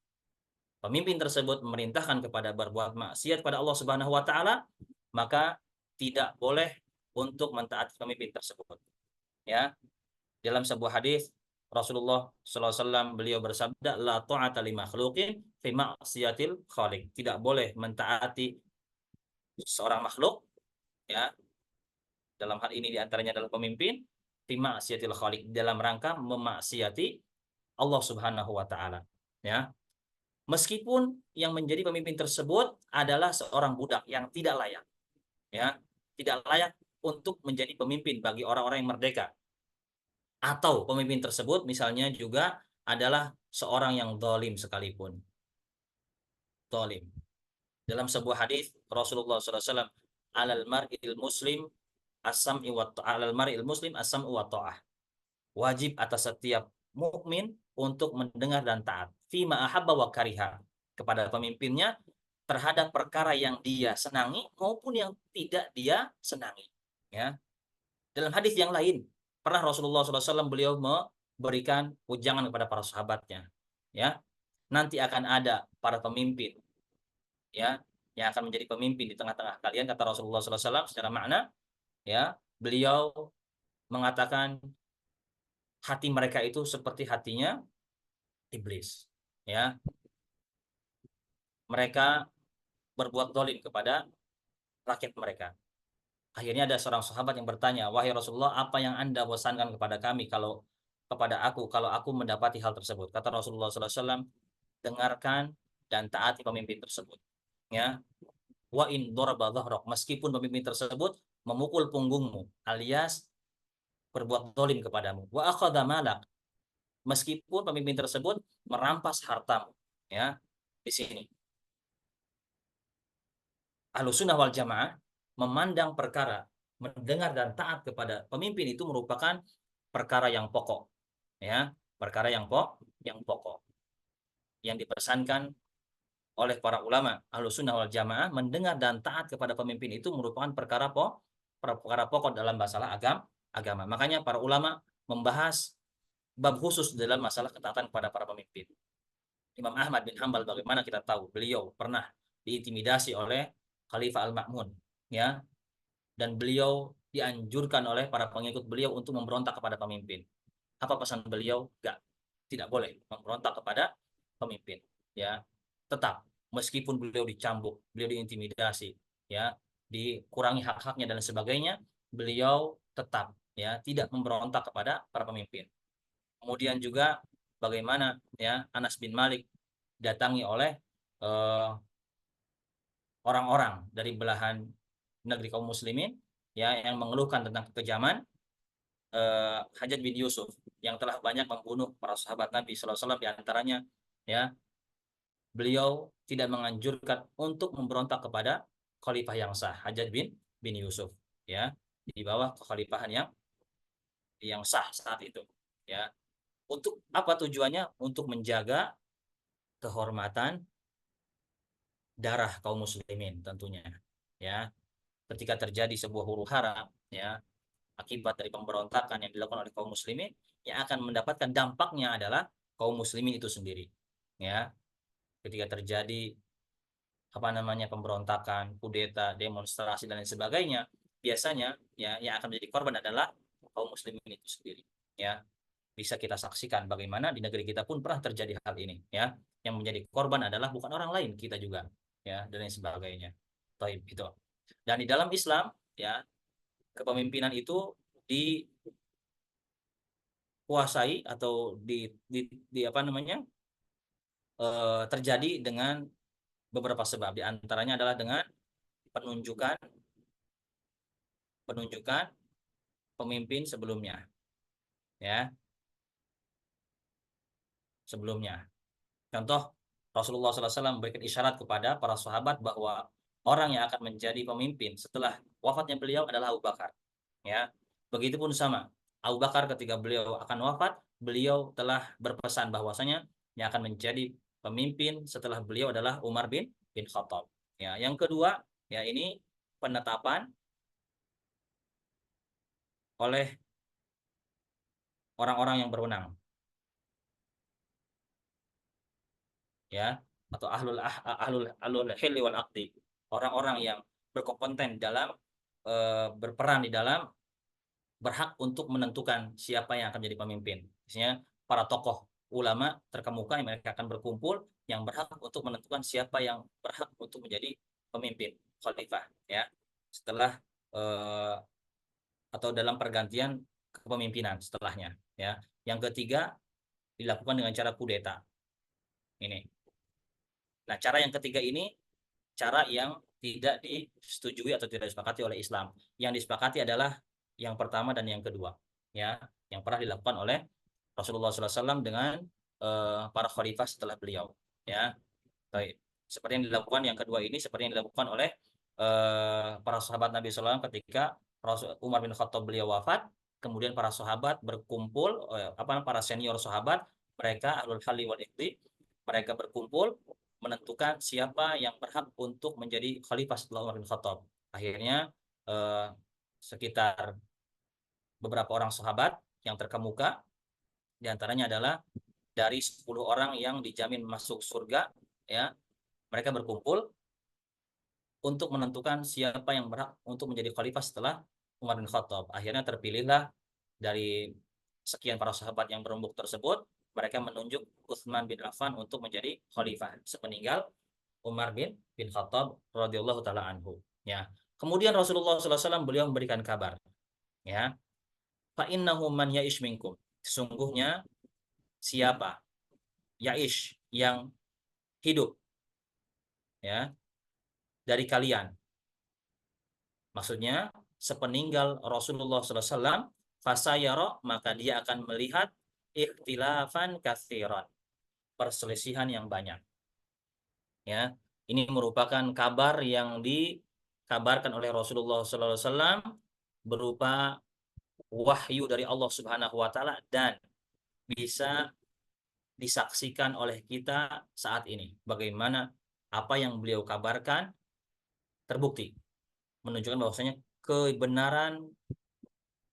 pemimpin tersebut memerintahkan kepada berbuat maksiat pada Allah Subhanahu wa taala, maka tidak boleh untuk mentaati pemimpin tersebut. Ya. Dalam sebuah hadis Rasulullah SAW beliau bersabda, la ta'ata li makhluqin fi ma'siyatil khaliq. Tidak boleh mentaati seorang makhluk, ya. Dalam hal ini diantaranya adalah pemimpin, fi ma'siyatil khaliq, dalam rangka memaksiati Allah Subhanahu wa taala. Ya. Meskipun yang menjadi pemimpin tersebut adalah seorang budak yang tidak layak. Ya, tidak layak untuk menjadi pemimpin bagi orang-orang yang merdeka. Atau pemimpin tersebut misalnya juga adalah seorang yang zalim sekalipun. Zalim. Dalam sebuah hadis Rasulullah SAW, alal mar'il muslim as-sam'i wa alal mar'il muslim as-sam'u wa ta'ah. Wajib atas setiap mukmin untuk mendengar dan taat fima ahabba wa kariha, kepada pemimpinnya terhadap perkara yang dia senangi maupun yang tidak dia senangi. Ya. Dalam hadis yang lain, pernah Rasulullah SAW beliau memberikan ujangan kepada para sahabatnya. ya. Nanti akan ada para pemimpin, ya, yang akan menjadi pemimpin di tengah-tengah kalian, kata Rasulullah SAW secara makna, ya. Beliau mengatakan hati mereka itu seperti hatinya iblis, ya. Mereka berbuat zalim kepada rakyat mereka. Akhirnya ada seorang sahabat yang bertanya, wahai Rasulullah, apa yang Anda bosankan kepada kami kepada aku kalau aku mendapati hal tersebut? Kata Rasulullah SAW, dengarkan dan taati pemimpin tersebut. Ya, wa in daraba dhahrak, meskipun pemimpin tersebut memukul punggungmu, alias berbuat zalim kepadamu. Wa akhadha malak, meskipun pemimpin tersebut merampas hartamu. Ya, di sini Ahlussunnah wal Jamaah memandang perkara mendengar dan taat kepada pemimpin itu merupakan perkara yang pokok, ya, perkara yang pokok yang dipesankan oleh para ulama Ahlussunnah wal Jamaah. Mendengar dan taat kepada pemimpin itu merupakan perkara pokok dalam masalah agama. Makanya para ulama membahas bab khusus dalam masalah ketaatan kepada para pemimpin. Imam Ahmad bin Hambal, bagaimana kita tahu, beliau pernah diintimidasi oleh Khalifah Al-Ma'mun, ya, dan beliau dianjurkan oleh para pengikut beliau untuk memberontak kepada pemimpin. Apa pesan beliau? Tidak boleh memberontak kepada pemimpin, ya. Tetap, meskipun beliau dicambuk, beliau diintimidasi, ya, dikurangi hak-haknya dan sebagainya, beliau tetap, ya, tidak memberontak kepada para pemimpin. Kemudian juga bagaimana, ya, Anas bin Malik datangi oleh eh, orang-orang dari belahan negeri kaum muslimin, ya, yang mengeluhkan tentang kekejaman Hajjaj bin Yusuf yang telah banyak membunuh para sahabat Nabi sallallahu alaihi wasallam. Di antaranya, ya, beliau tidak menganjurkan untuk memberontak kepada khalifah yang sah, Hajjaj bin Yusuf, ya, di bawah kekhalifahan yang sah saat itu, ya. Untuk apa tujuannya? Untuk menjaga kehormatan darah kaum muslimin tentunya, ya. Ketika terjadi sebuah huru-hara, ya, akibat dari pemberontakan yang dilakukan oleh kaum muslimin, yang akan mendapatkan dampaknya adalah kaum muslimin itu sendiri, ya. Ketika terjadi apa namanya pemberontakan, kudeta, demonstrasi dan lain sebagainya, biasanya, ya, yang akan menjadi korban adalah kaum muslimin itu sendiri, ya. Bisa kita saksikan bagaimana di negeri kita pun pernah terjadi hal ini, ya. Yang menjadi korban adalah bukan orang lain, kita juga, ya, dan lain sebagainya. Taib itu. Dan di dalam Islam, ya, kepemimpinan itu dikuasai atau di apa namanya terjadi dengan beberapa sebab. Di antaranya adalah dengan penunjukan penunjukan pemimpin sebelumnya, ya, sebelumnya. Contoh, Rasulullah SAW memberikan isyarat kepada para sahabat bahwa orang yang akan menjadi pemimpin setelah wafatnya beliau adalah Abu Bakar, ya. Begitupun sama, Abu Bakar ketika beliau akan wafat, beliau telah berpesan bahwasanya yang akan menjadi pemimpin setelah beliau adalah Umar bin Khattab. Ya, yang kedua, ya, ini penetapan oleh orang-orang yang berwenang, ya, atau ahlul hilli wal aqdi, orang-orang yang berkompeten dalam berperan di dalam berhak untuk menentukan siapa yang akan menjadi pemimpin. Misalnya para tokoh ulama terkemuka yang mereka akan berkumpul yang berhak untuk menentukan siapa yang berhak untuk menjadi pemimpin khalifah, ya, setelah eh, atau dalam pergantian kepemimpinan setelahnya, ya. Yang ketiga dilakukan dengan cara kudeta. Ini. Nah, cara yang ketiga ini cara yang tidak disetujui atau tidak disepakati oleh Islam. Yang disepakati adalah yang pertama dan yang kedua, ya, yang pernah dilakukan oleh Rasulullah SAW dengan para khalifah setelah beliau, ya. Baik. Seperti yang dilakukan yang kedua ini, seperti yang dilakukan oleh para sahabat Nabi SAW ketika Umar bin Khattab beliau wafat, kemudian para sahabat berkumpul, para senior sahabat, mereka ahlul halli wal iqdi, mereka berkumpul menentukan siapa yang berhak untuk menjadi khalifah setelah Umar bin Khattab. Akhirnya eh, sekitar beberapa orang sahabat yang terkemuka, diantaranya adalah dari 10 orang yang dijamin masuk surga, ya. Mereka berkumpul untuk menentukan siapa yang berhak untuk menjadi khalifah setelah Umar bin Khattab. Akhirnya terpilihlah dari sekian para sahabat yang berembuk tersebut, mereka menunjuk Utsman bin Affan untuk menjadi khalifah sepeninggal Umar bin Khattab radhiyallahu taala anhu. Ya. Kemudian Rasulullah SAW beliau memberikan kabar, ya. Fa innahu man ya'ish minkum. Sesungguhnya siapa ya'ish yang hidup, ya, dari kalian. Maksudnya sepeninggal Rasulullah SAW, fasayara, maka dia akan melihat ikhtilafan katsiran, perselisihan yang banyak. Ya, ini merupakan kabar yang dikabarkan oleh Rasulullah SAW berupa wahyu dari Allah Subhanahu Wa Taala dan bisa disaksikan oleh kita saat ini. Bagaimana apa yang beliau kabarkan terbukti, menunjukkan bahwasanya kebenaran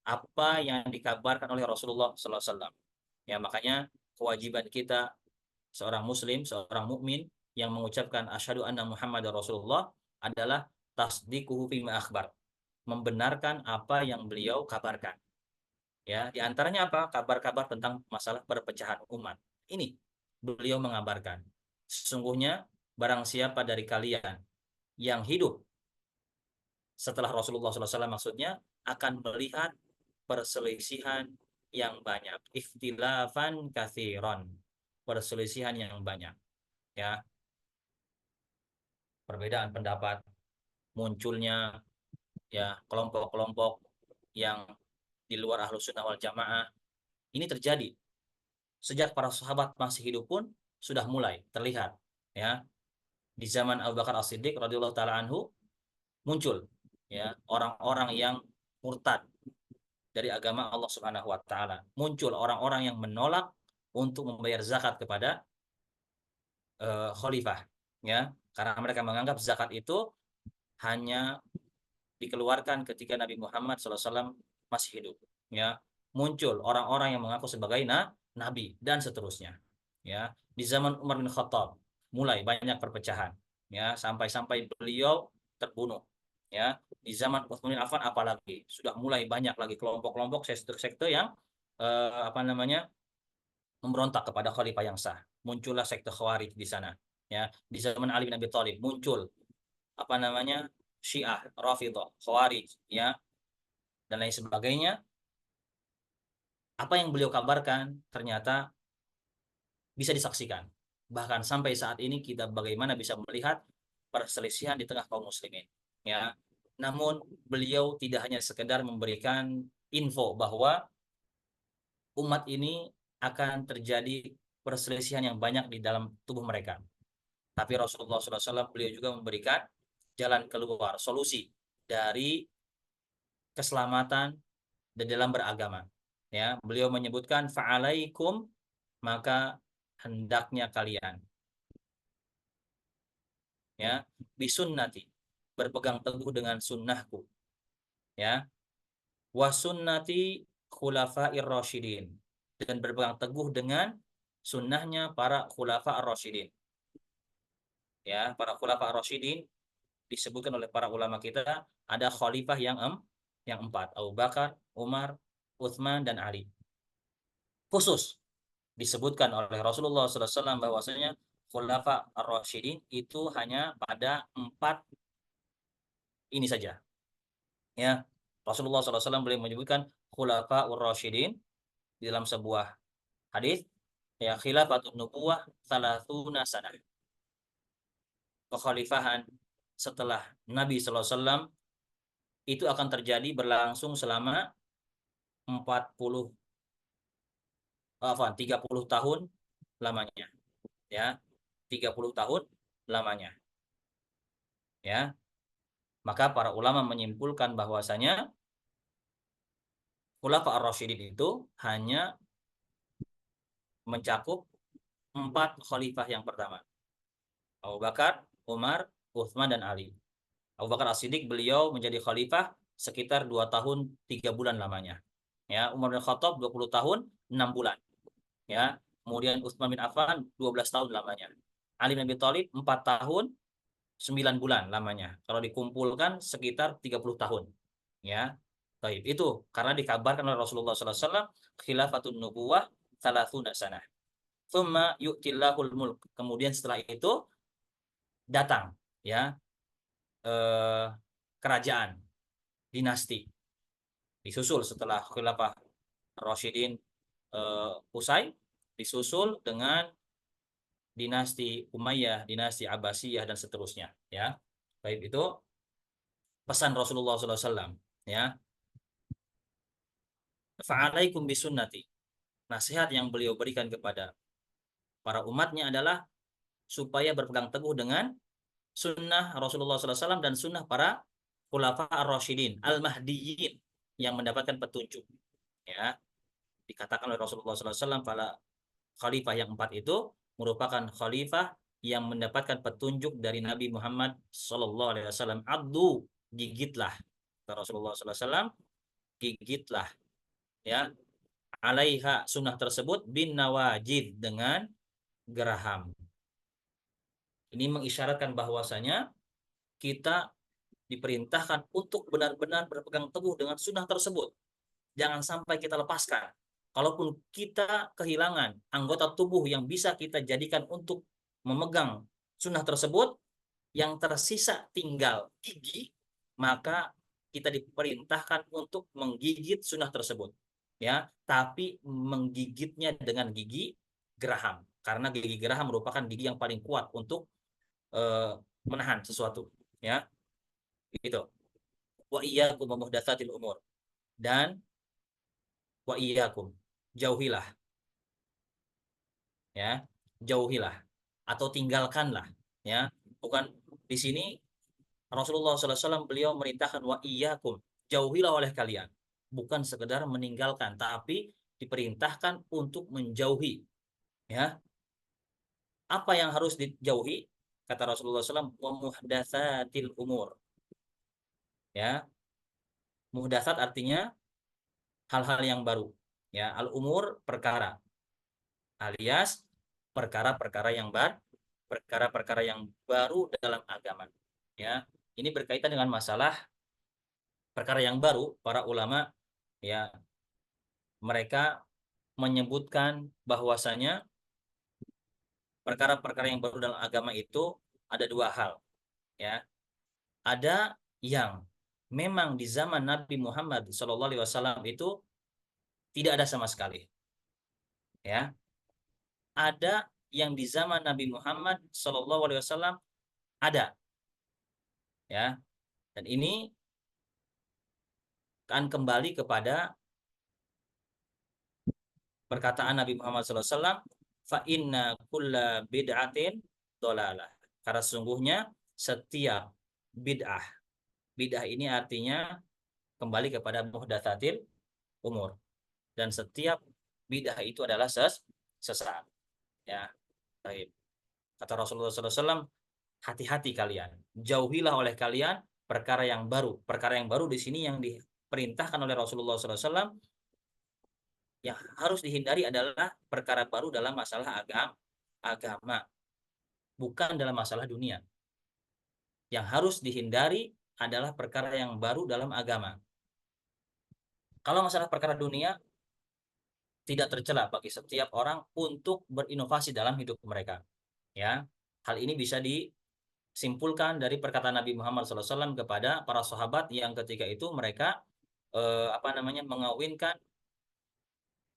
apa yang dikabarkan oleh Rasulullah SAW. Ya, makanya kewajiban kita seorang muslim, seorang mukmin yang mengucapkan asyhadu anna Muhammadar Rasulullah adalah tasdiquhu fima akhbar, membenarkan apa yang beliau kabarkan. Ya, di antaranya apa? Kabar-kabar tentang masalah perpecahan umat. Ini beliau mengabarkan. Sesungguhnya barang siapa dari kalian yang hidup setelah Rasulullah SAW maksudnya akan melihat perselisihan yang banyak, ikhtilafan katsiran, perselisihan yang banyak, ya, perbedaan pendapat, munculnya ya kelompok-kelompok yang di luar Ahlus Sunnah wal Jamaah. Ini terjadi sejak para sahabat masih hidup pun sudah mulai terlihat, ya. Di zaman Abu Bakar As-Siddiq radhiyallahu taala anhu muncul, ya, orang-orang yang murtad dari agama Allah Subhanahu wa taala. Muncul orang-orang yang menolak untuk membayar zakat kepada khalifah, ya. Karena mereka menganggap zakat itu hanya dikeluarkan ketika Nabi Muhammad SAW masih hidup, ya. Muncul orang-orang yang mengaku sebagai nabi dan seterusnya, ya. Di zaman Umar bin Khattab mulai banyak perpecahan, ya, sampai-sampai beliau terbunuh, ya. Di zaman Utsman bin Affan apalagi sudah mulai banyak lagi kelompok-kelompok sekte-sekte yang apa namanya memberontak kepada khalifah yang sah. Muncullah sekte Khawarij di sana, ya. Di zaman Ali bin Abi Thalib muncul apa namanya Syiah, Rafidhah, Khawarij, ya, dan lain sebagainya. Apa yang beliau kabarkan ternyata bisa disaksikan. Bahkan sampai saat ini kita bagaimana bisa melihat perselisihan di tengah kaum muslimin, ya. Namun beliau tidak hanya sekedar memberikan info bahwa umat ini akan terjadi perselisihan yang banyak di dalam tubuh mereka. Tapi Rasulullah SAW beliau juga memberikan jalan keluar, solusi dari keselamatan dan dalam beragama. Ya, beliau menyebutkan fa'alaikum, maka hendaknya kalian, ya, bisunnati, berpegang teguh dengan sunnahku, ya, wasunnati khulafair rasyidin, dan berpegang teguh dengan sunnahnya para khulafa ar-rasyidin. Ya, para khulafa ar-rasyidin disebutkan oleh para ulama kita ada khalifah yang empat, Abu Bakar, Umar, Utsman dan Ali. Khusus disebutkan oleh Rasulullah SAW bahwasanya khulafa ar-rasyidin itu hanya pada empat ini saja, ya. Rasulullah SAW boleh menyebutkan khulafa ar-rasyidin di dalam sebuah hadis, ya, khilafatun nubuwah salasuna sanah, kekhalifahan setelah Nabi SAW itu akan terjadi berlangsung selama 40 30 tahun lamanya, ya. 30 tahun lamanya, ya. Maka para ulama menyimpulkan bahwasanya khulafa ar-rasyidin itu hanya mencakup empat khalifah yang pertama, Abu Bakar, Umar, Utsman dan Ali. Abu Bakar As-Siddiq beliau menjadi khalifah sekitar 2 tahun 3 bulan lamanya, ya. Umar bin Khattab 20 tahun 6 bulan, ya. Kemudian Utsman bin Affan 12 tahun lamanya. Ali bin Abi Thalib 4 tahun 9 bulan lamanya. Kalau dikumpulkan sekitar 30 tahun. Ya. Baik, itu karena dikabarkan oleh Rasulullah SAW khilafatun nubuwah 30 sanah. Tsumma yu'tillahul mulk. Kemudian setelah itu datang ya eh, kerajaan dinasti disusul setelah khilafah Rasyidin usai disusul dengan dinasti Umayyah, dinasti Abbasiyah dan seterusnya ya. Baik itu pesan Rasulullah SAW ya. Fa'alaikum bisunnati. Nasihat yang beliau berikan kepada para umatnya adalah supaya berpegang teguh dengan sunnah Rasulullah SAW dan sunnah para khulafa ar-rasyidin al-mahdiyyin yang mendapatkan petunjuk ya. Dikatakan oleh Rasulullah SAW para khalifah yang 4 itu merupakan khalifah yang mendapatkan petunjuk dari Nabi Muhammad SAW. Abdu, gigitlah kata Rasulullah SAW, gigitlah ya alaiha sunnah tersebut bin nawajid dengan geraham. Ini mengisyaratkan bahwasanya kita diperintahkan untuk benar-benar berpegang teguh dengan sunnah tersebut. Jangan sampai kita lepaskan. Kalaupun kita kehilangan anggota tubuh yang bisa kita jadikan untuk memegang sunnah tersebut, yang tersisa tinggal gigi, maka kita diperintahkan untuk menggigit sunnah tersebut. Ya, tapi menggigitnya dengan gigi geraham. Karena gigi geraham merupakan gigi yang paling kuat untuk menahan sesuatu. Ya, itu. Wa iyyakum muhdatsatil umur. Dan wa iyyakum, jauhilah ya, jauhilah atau tinggalkanlah ya. Bukan di sini Rasulullah SAW beliau merintahkan wa iyyakum, jauhilah oleh kalian, bukan sekedar meninggalkan tapi diperintahkan untuk menjauhi ya. Apa yang harus dijauhi kata Rasulullah SAW, wa muhdatsatil umur ya. Muhdatsat artinya hal-hal yang baru ya, al umur perkara alias perkara-perkara yang baru dalam agama ya. Ini berkaitan dengan masalah perkara yang baru. Para ulama ya mereka menyebutkan bahwasanya perkara-perkara yang baru dalam agama itu ada dua hal ya. Ada yang memang di zaman Nabi Muhammad SAW itu tidak ada sama sekali ya. Ada yang di zaman Nabi Muhammad SAW ada ya. Dan ini akan kembali kepada perkataan Nabi Muhammad SAW, fa inna kulla bid'atin dolalah. Karena sungguhnya setiap bid'ah, bid'ah ini artinya kembali kepada muhdatsatil umur, dan setiap bid'ah itu adalah sesat. Ya, baik. Kata Rasulullah SAW, hati-hati kalian, jauhilah oleh kalian perkara yang baru. Perkara yang baru di sini yang diperintahkan oleh Rasulullah SAW yang harus dihindari adalah perkara baru dalam masalah agama, bukan dalam masalah dunia. Yang harus dihindari adalah perkara yang baru dalam agama. Kalau masalah perkara dunia, tidak tercela bagi setiap orang untuk berinovasi dalam hidup mereka. Ya, hal ini bisa disimpulkan dari perkataan Nabi Muhammad SAW kepada para sahabat yang ketika itu mereka mengawinkan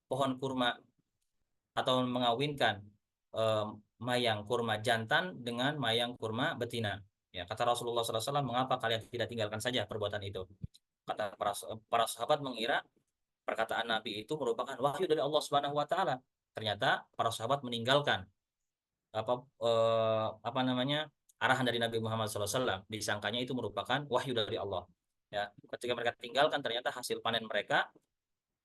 pohon kurma atau mengawinkan mayang kurma jantan dengan mayang kurma betina. Ya, kata Rasulullah SAW, mengapa kalian tidak tinggalkan saja perbuatan itu? Kata para sahabat mengira perkataan Nabi itu merupakan wahyu dari Allah Subhanahu Wa Taala. Ternyata para sahabat meninggalkan arahan dari Nabi Muhammad SAW. Disangkanya itu merupakan wahyu dari Allah. Ya, ketika mereka tinggalkan ternyata hasil panen mereka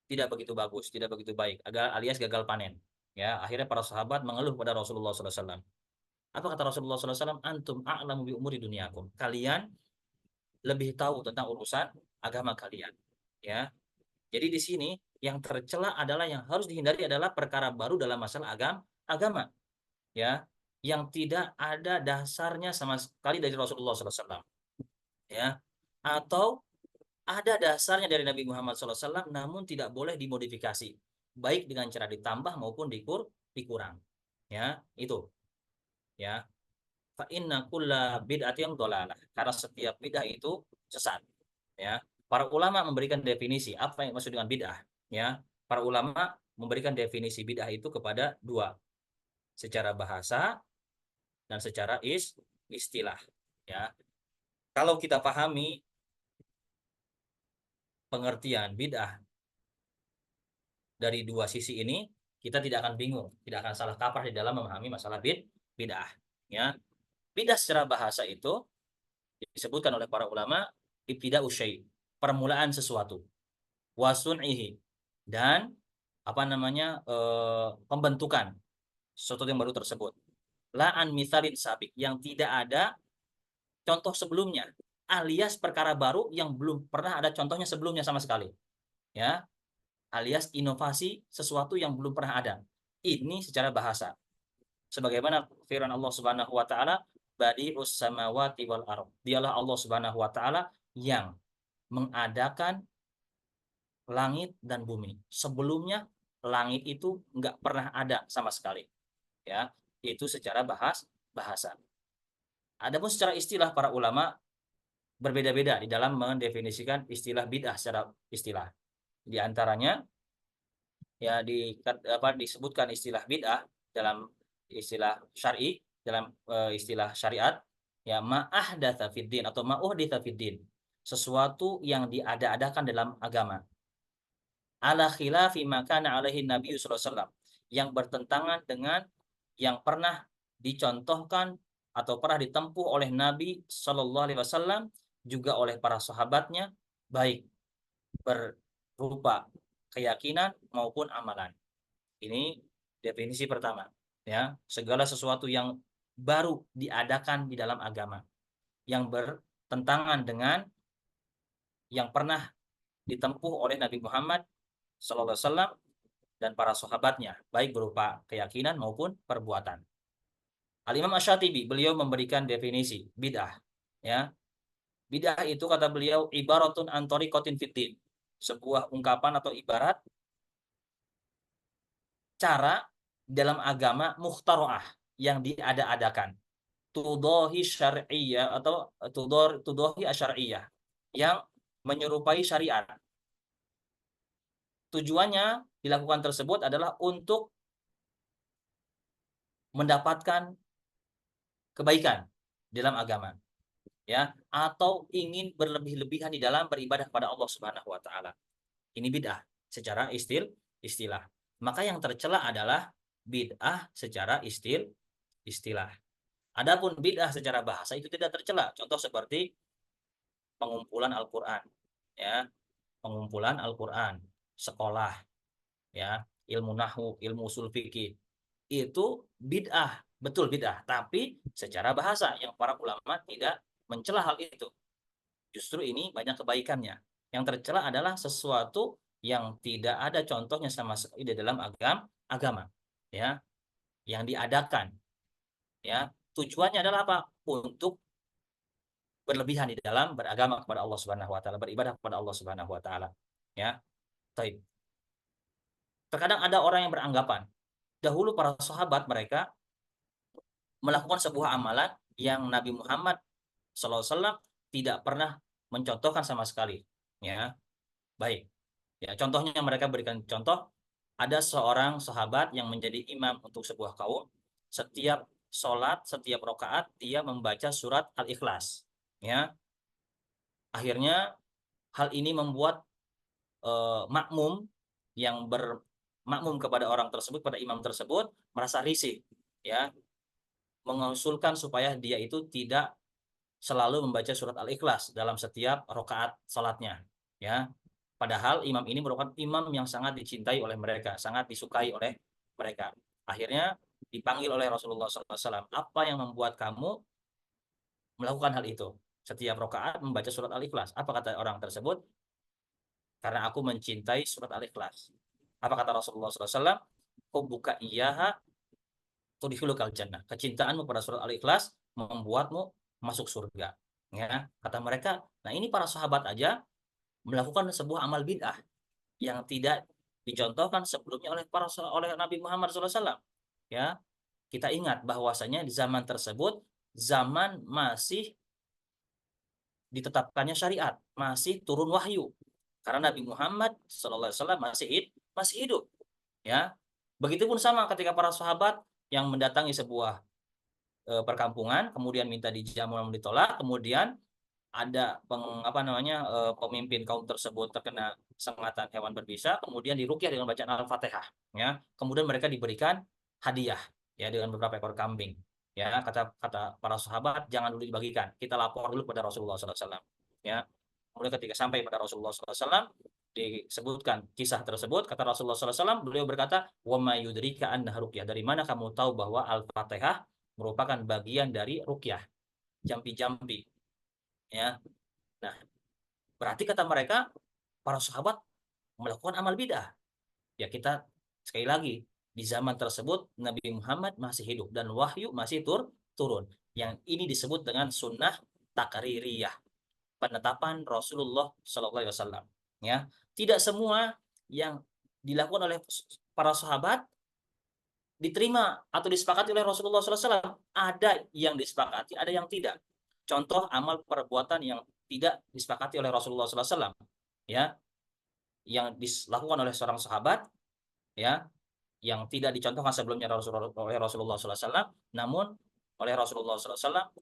tidak begitu bagus, tidak begitu baik, alias gagal panen. Ya, akhirnya para sahabat mengeluh pada Rasulullah SAW. Apa kata Rasulullah SAW? Antum a'lamu bi umuri dunyakum. Kalian lebih tahu tentang urusan agama kalian. Ya, jadi di sini Yang tercela adalah yang harus dihindari adalah perkara baru dalam masalah agama, ya, yang tidak ada dasarnya sama sekali dari Rasulullah SAW, ya, atau ada dasarnya dari Nabi Muhammad SAW, namun tidak boleh dimodifikasi, baik dengan cara ditambah maupun dikurang, ya, itu, ya. Fa inna kulla bid'atin dhalalah, karena setiap bid'ah itu sesat, ya. Para ulama memberikan definisi apa yang maksud dengan bid'ah, ya. Para ulama memberikan definisi bid'ah itu kepada dua, secara bahasa dan secara istilah, ya. Kalau kita pahami pengertian bid'ah dari dua sisi ini, kita tidak akan bingung, tidak akan salah kaprah di dalam memahami masalah bid'ah, ya. Bid'ah secara bahasa itu disebutkan oleh para ulama ibtida'u syai', permulaan sesuatu, wasun'ihi, dan apa namanya, pembentukan sesuatu yang baru tersebut. La'an mithalin sabik, yang tidak ada contoh sebelumnya, alias perkara baru yang belum pernah ada contohnya sebelumnya sama sekali, ya, alias inovasi sesuatu yang belum pernah ada. Ini secara bahasa. Sebagaimana firman Allah Subhanahu wa taala, badi'us samawati wal ardh. Dialah Allah Subhanahu wa taala yang mengadakan langit dan bumi. Sebelumnya langit itu nggak pernah ada sama sekali, ya. Itu secara bahasa. Adapun secara istilah, para ulama berbeda-beda di dalam mendefinisikan istilah bid'ah secara istilah. Di antaranya, ya, disebutkan istilah bid'ah dalam istilah syar'i, dalam istilah syariat, ya, ma'ahdatsa fiddin atau ma'uhditsa fiddin, sesuatu yang diada-adakan dalam agama, ala khilafi ma kana alaihi Nabi sallallahu alaihi wasallam, yang bertentangan dengan yang pernah dicontohkan atau pernah ditempuh oleh Nabi sallallahu alaihi wasallam, juga oleh para sahabatnya, baik berupa keyakinan maupun amalan. Ini definisi pertama, ya. Segala sesuatu yang baru diadakan di dalam agama yang bertentangan dengan yang pernah ditempuh oleh Nabi Muhammad sallallahu alaihi wasallam dan para sahabatnya, baik berupa keyakinan maupun perbuatan. Al-Imam Asy-Syatibi, beliau memberikan definisi bid'ah, ya. Bid'ah itu, kata beliau, ibaratun an thariqatin fiddin, sebuah ungkapan atau ibarat cara dalam agama mukhtara'ah, yang diada-adakan, tudohi syar'iyyah atau tudohi asyar'iyyah, yang menyerupai syariat. Tujuannya dilakukan tersebut adalah untuk mendapatkan kebaikan dalam agama, ya, atau ingin berlebih-lebihan di dalam beribadah kepada Allah Subhanahu wa taala. Ini bid'ah secara istilah. Maka yang tercela adalah bid'ah secara istilah. Adapun bid'ah secara bahasa itu tidak tercela. Contoh seperti pengumpulan Al-Qur'an, ya, pengumpulan Al-Qur'an, sekolah, ya, ilmu nahwu, ilmu usul fikih. Itu bid'ah, betul bid'ah, tapi secara bahasa yang para ulama tidak mencela hal itu. Justru ini banyak kebaikannya. Yang tercela adalah sesuatu yang tidak ada contohnya sama sekali di dalam agama, ya, yang diadakan, ya. Tujuannya adalah apa? Untuk berlebihan di dalam beragama kepada Allah Subhanahu wa taala, beribadah kepada Allah Subhanahu wa taala, ya. Taib. Terkadang ada orang yang beranggapan dahulu para sahabat mereka melakukan sebuah amalan yang Nabi Muhammad SAW tidak pernah mencontohkan sama sekali, ya. Baik, ya, contohnya mereka berikan contoh, ada seorang sahabat yang menjadi imam untuk sebuah kaum. Setiap sholat, setiap rakaat dia membaca surat Al-Ikhlas, ya. Akhirnya hal ini membuat makmum yang bermakmum kepada orang tersebut, pada imam tersebut, merasa risih, ya, mengusulkan supaya dia itu tidak selalu membaca surat Al-Ikhlas dalam setiap rakaat salatnya, ya. Padahal imam ini merupakan imam yang sangat dicintai oleh mereka, sangat disukai oleh mereka. Akhirnya dipanggil oleh Rasulullah SAW, apa yang membuat kamu melakukan hal itu? Setiap rakaat membaca surat Al-Ikhlas. Apa kata orang tersebut? karena aku mencintai surat Al-Ikhlas. Apa kata Rasulullah SAW? Hubbuka iyyaha tudkhilukal jannah. Kecintaanmu pada surat Al-Ikhlas membuatmu masuk surga. Ya, kata mereka, nah ini para sahabat aja melakukan sebuah amal bid'ah yang tidak dicontohkan sebelumnya oleh Nabi Muhammad SAW. Ya, kita ingat bahwasanya di zaman tersebut zaman masih ditetapkannya syariat, masih turun wahyu. Karena Nabi Muhammad SAW masih hidup, ya. Begitupun sama ketika para sahabat yang mendatangi sebuah perkampungan, kemudian minta dijamu namun ditolak, kemudian ada pemimpin kaum tersebut terkena sengatan hewan berbisa, kemudian diruqyah dengan bacaan Al-Fatihah, ya. Kemudian mereka diberikan hadiah, ya, dengan beberapa ekor kambing. Ya, kata kata para sahabat, jangan dulu dibagikan, kita lapor dulu kepada Rasulullah SAW. Ya, kemudian ketika sampai pada Rasulullah SAW disebutkan kisah tersebut, kata Rasulullah SAW, beliau berkata, wa ma yudrika anna ruqyah, dari mana kamu tahu bahwa Al-Fatihah merupakan bagian dari ruqyah, jampi-jampi, ya. Nah, berarti kata mereka, para sahabat melakukan amal bidah. Ya, kita sekali lagi, di zaman tersebut Nabi Muhammad masih hidup dan wahyu masih turun. Yang ini disebut dengan sunnah takririyah, penetapan Rasulullah SAW. Ya, tidak semua yang dilakukan oleh para sahabat diterima atau disepakati oleh Rasulullah SAW. Ada yang disepakati, ada yang tidak. Contoh amal perbuatan yang tidak disepakati oleh Rasulullah SAW, ya, yang dilakukan oleh seorang sahabat, ya, yang tidak dicontohkan sebelumnya oleh Rasulullah SAW, namun oleh Rasulullah SAW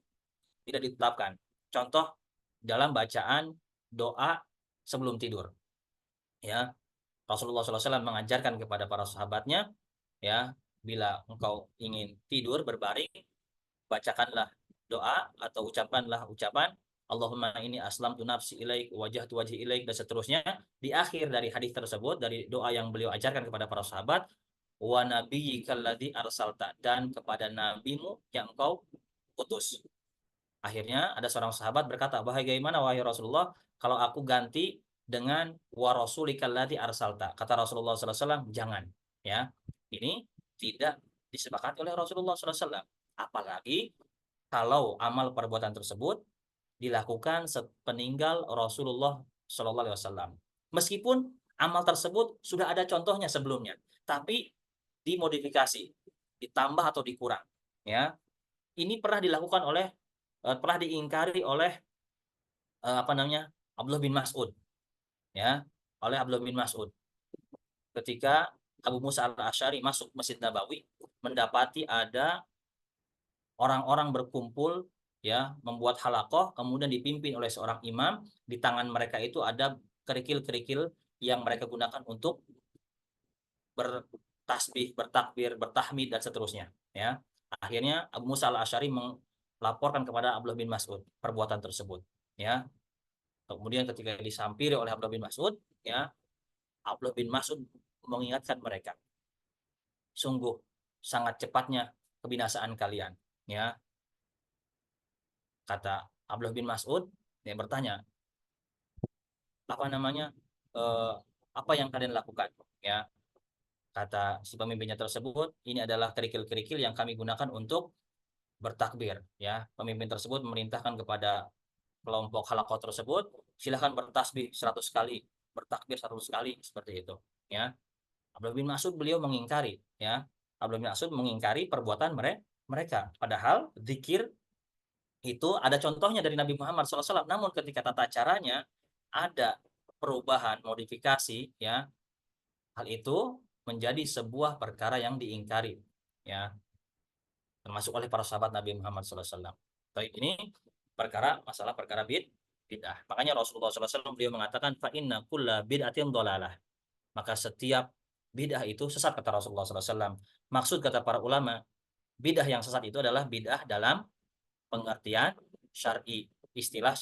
tidak ditetapkan. Contoh dalam bacaan doa sebelum tidur, ya, Rasulullah SAW mengajarkan kepada para sahabatnya, ya, bila engkau ingin tidur berbaring, bacakanlah doa atau ucapkanlah ucapan Allahumma ini aslamtu nafsi ilaik wajhtu wajhi ilaik dan seterusnya. Di akhir dari hadis tersebut, dari doa yang beliau ajarkan kepada para sahabat, wa nabiyyikal ladzi arsalta, dan kepada nabimu yang engkau utus. Akhirnya ada seorang sahabat berkata, bagaimana wahai Rasulullah kalau aku ganti dengan wa rasulikal ladzi arsalta? Kata Rasulullah SAW, jangan, ya. Ini tidak disepakati oleh Rasulullah SAW. Apalagi kalau amal perbuatan tersebut dilakukan sepeninggal Rasulullah SAW. Meskipun amal tersebut sudah ada contohnya sebelumnya, tapi dimodifikasi, ditambah atau dikurang. Ya, ini pernah diingkari oleh Abdullah bin Mas'ud, ya, oleh Abdullah bin Mas'ud ketika Abu Musa al-Asy'ari masuk Masjid Nabawi, mendapati ada orang-orang berkumpul, ya, membuat halaqah, kemudian dipimpin oleh seorang imam, di tangan mereka itu ada kerikil-kerikil yang mereka gunakan untuk bertasbih, bertakbir, bertahmid dan seterusnya, ya. Akhirnya Abu Musa al-Asy'ari melaporkan kepada Abdullah bin Mas'ud perbuatan tersebut, ya. Kemudian ketika disampiri oleh Abdullah bin Mas'ud, ya, Abdullah bin Mas'ud mengingatkan mereka, sungguh sangat cepatnya kebinasaan kalian, ya. Kata Abdullah bin Mas'ud, dia bertanya, apa namanya, eh, apa yang kalian lakukan, ya. Kata si pemimpinnya tersebut, ini adalah kerikil-kerikil yang kami gunakan untuk bertakbir, ya. Pemimpin tersebut memerintahkan kepada kelompok halaqah tersebut, silahkan bertasbih 100 kali, bertakbir 100 kali, seperti itu, ya. Abdullah bin Mas'ud beliau mengingkari, ya. Abdullah bin Mas'ud mengingkari perbuatan mereka, padahal zikir itu ada contohnya dari Nabi Muhammad SAW. Namun ketika tata caranya ada perubahan, modifikasi, ya, hal itu menjadi sebuah perkara yang diingkari, ya, termasuk oleh para sahabat Nabi Muhammad SAW. Baik, ini masalah perkara bid'ah. Makanya Rasulullah SAW beliau mengatakan, fa inna kulla bid'atin dhalalah. Maka setiap bid'ah itu sesat, kata Rasulullah SAW. Maksud kata para ulama, bid'ah yang sesat itu adalah bid'ah dalam pengertian syar'i, istilah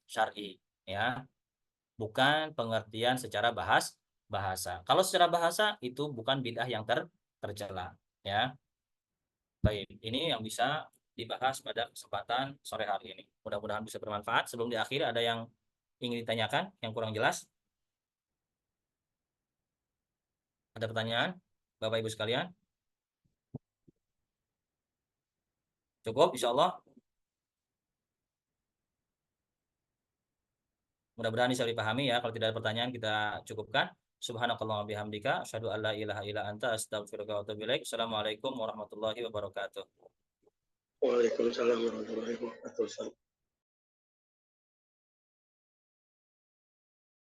syar'i, ya, bukan pengertian secara bahasa. Kalau secara bahasa itu bukan bid'ah yang tercela, ya. Baik, ini yang bisa dibahas pada kesempatan sore hari ini. Mudah-mudahan bisa bermanfaat. Sebelum diakhiri, ada yang ingin ditanyakan yang kurang jelas? Ada pertanyaan, Bapak Ibu sekalian? Cukup, insya Allah. Mudah-mudahan bisa dipahami ya. Kalau tidak ada pertanyaan kita cukupkan. Subhanakallahumma bihamdika asyhadu an la ilaha illa anta astaghfiruka wa atubu ilaik. Assalamualaikum warahmatullahi wabarakatuh. Waalaikumsalam warahmatullahi wabarakatuh.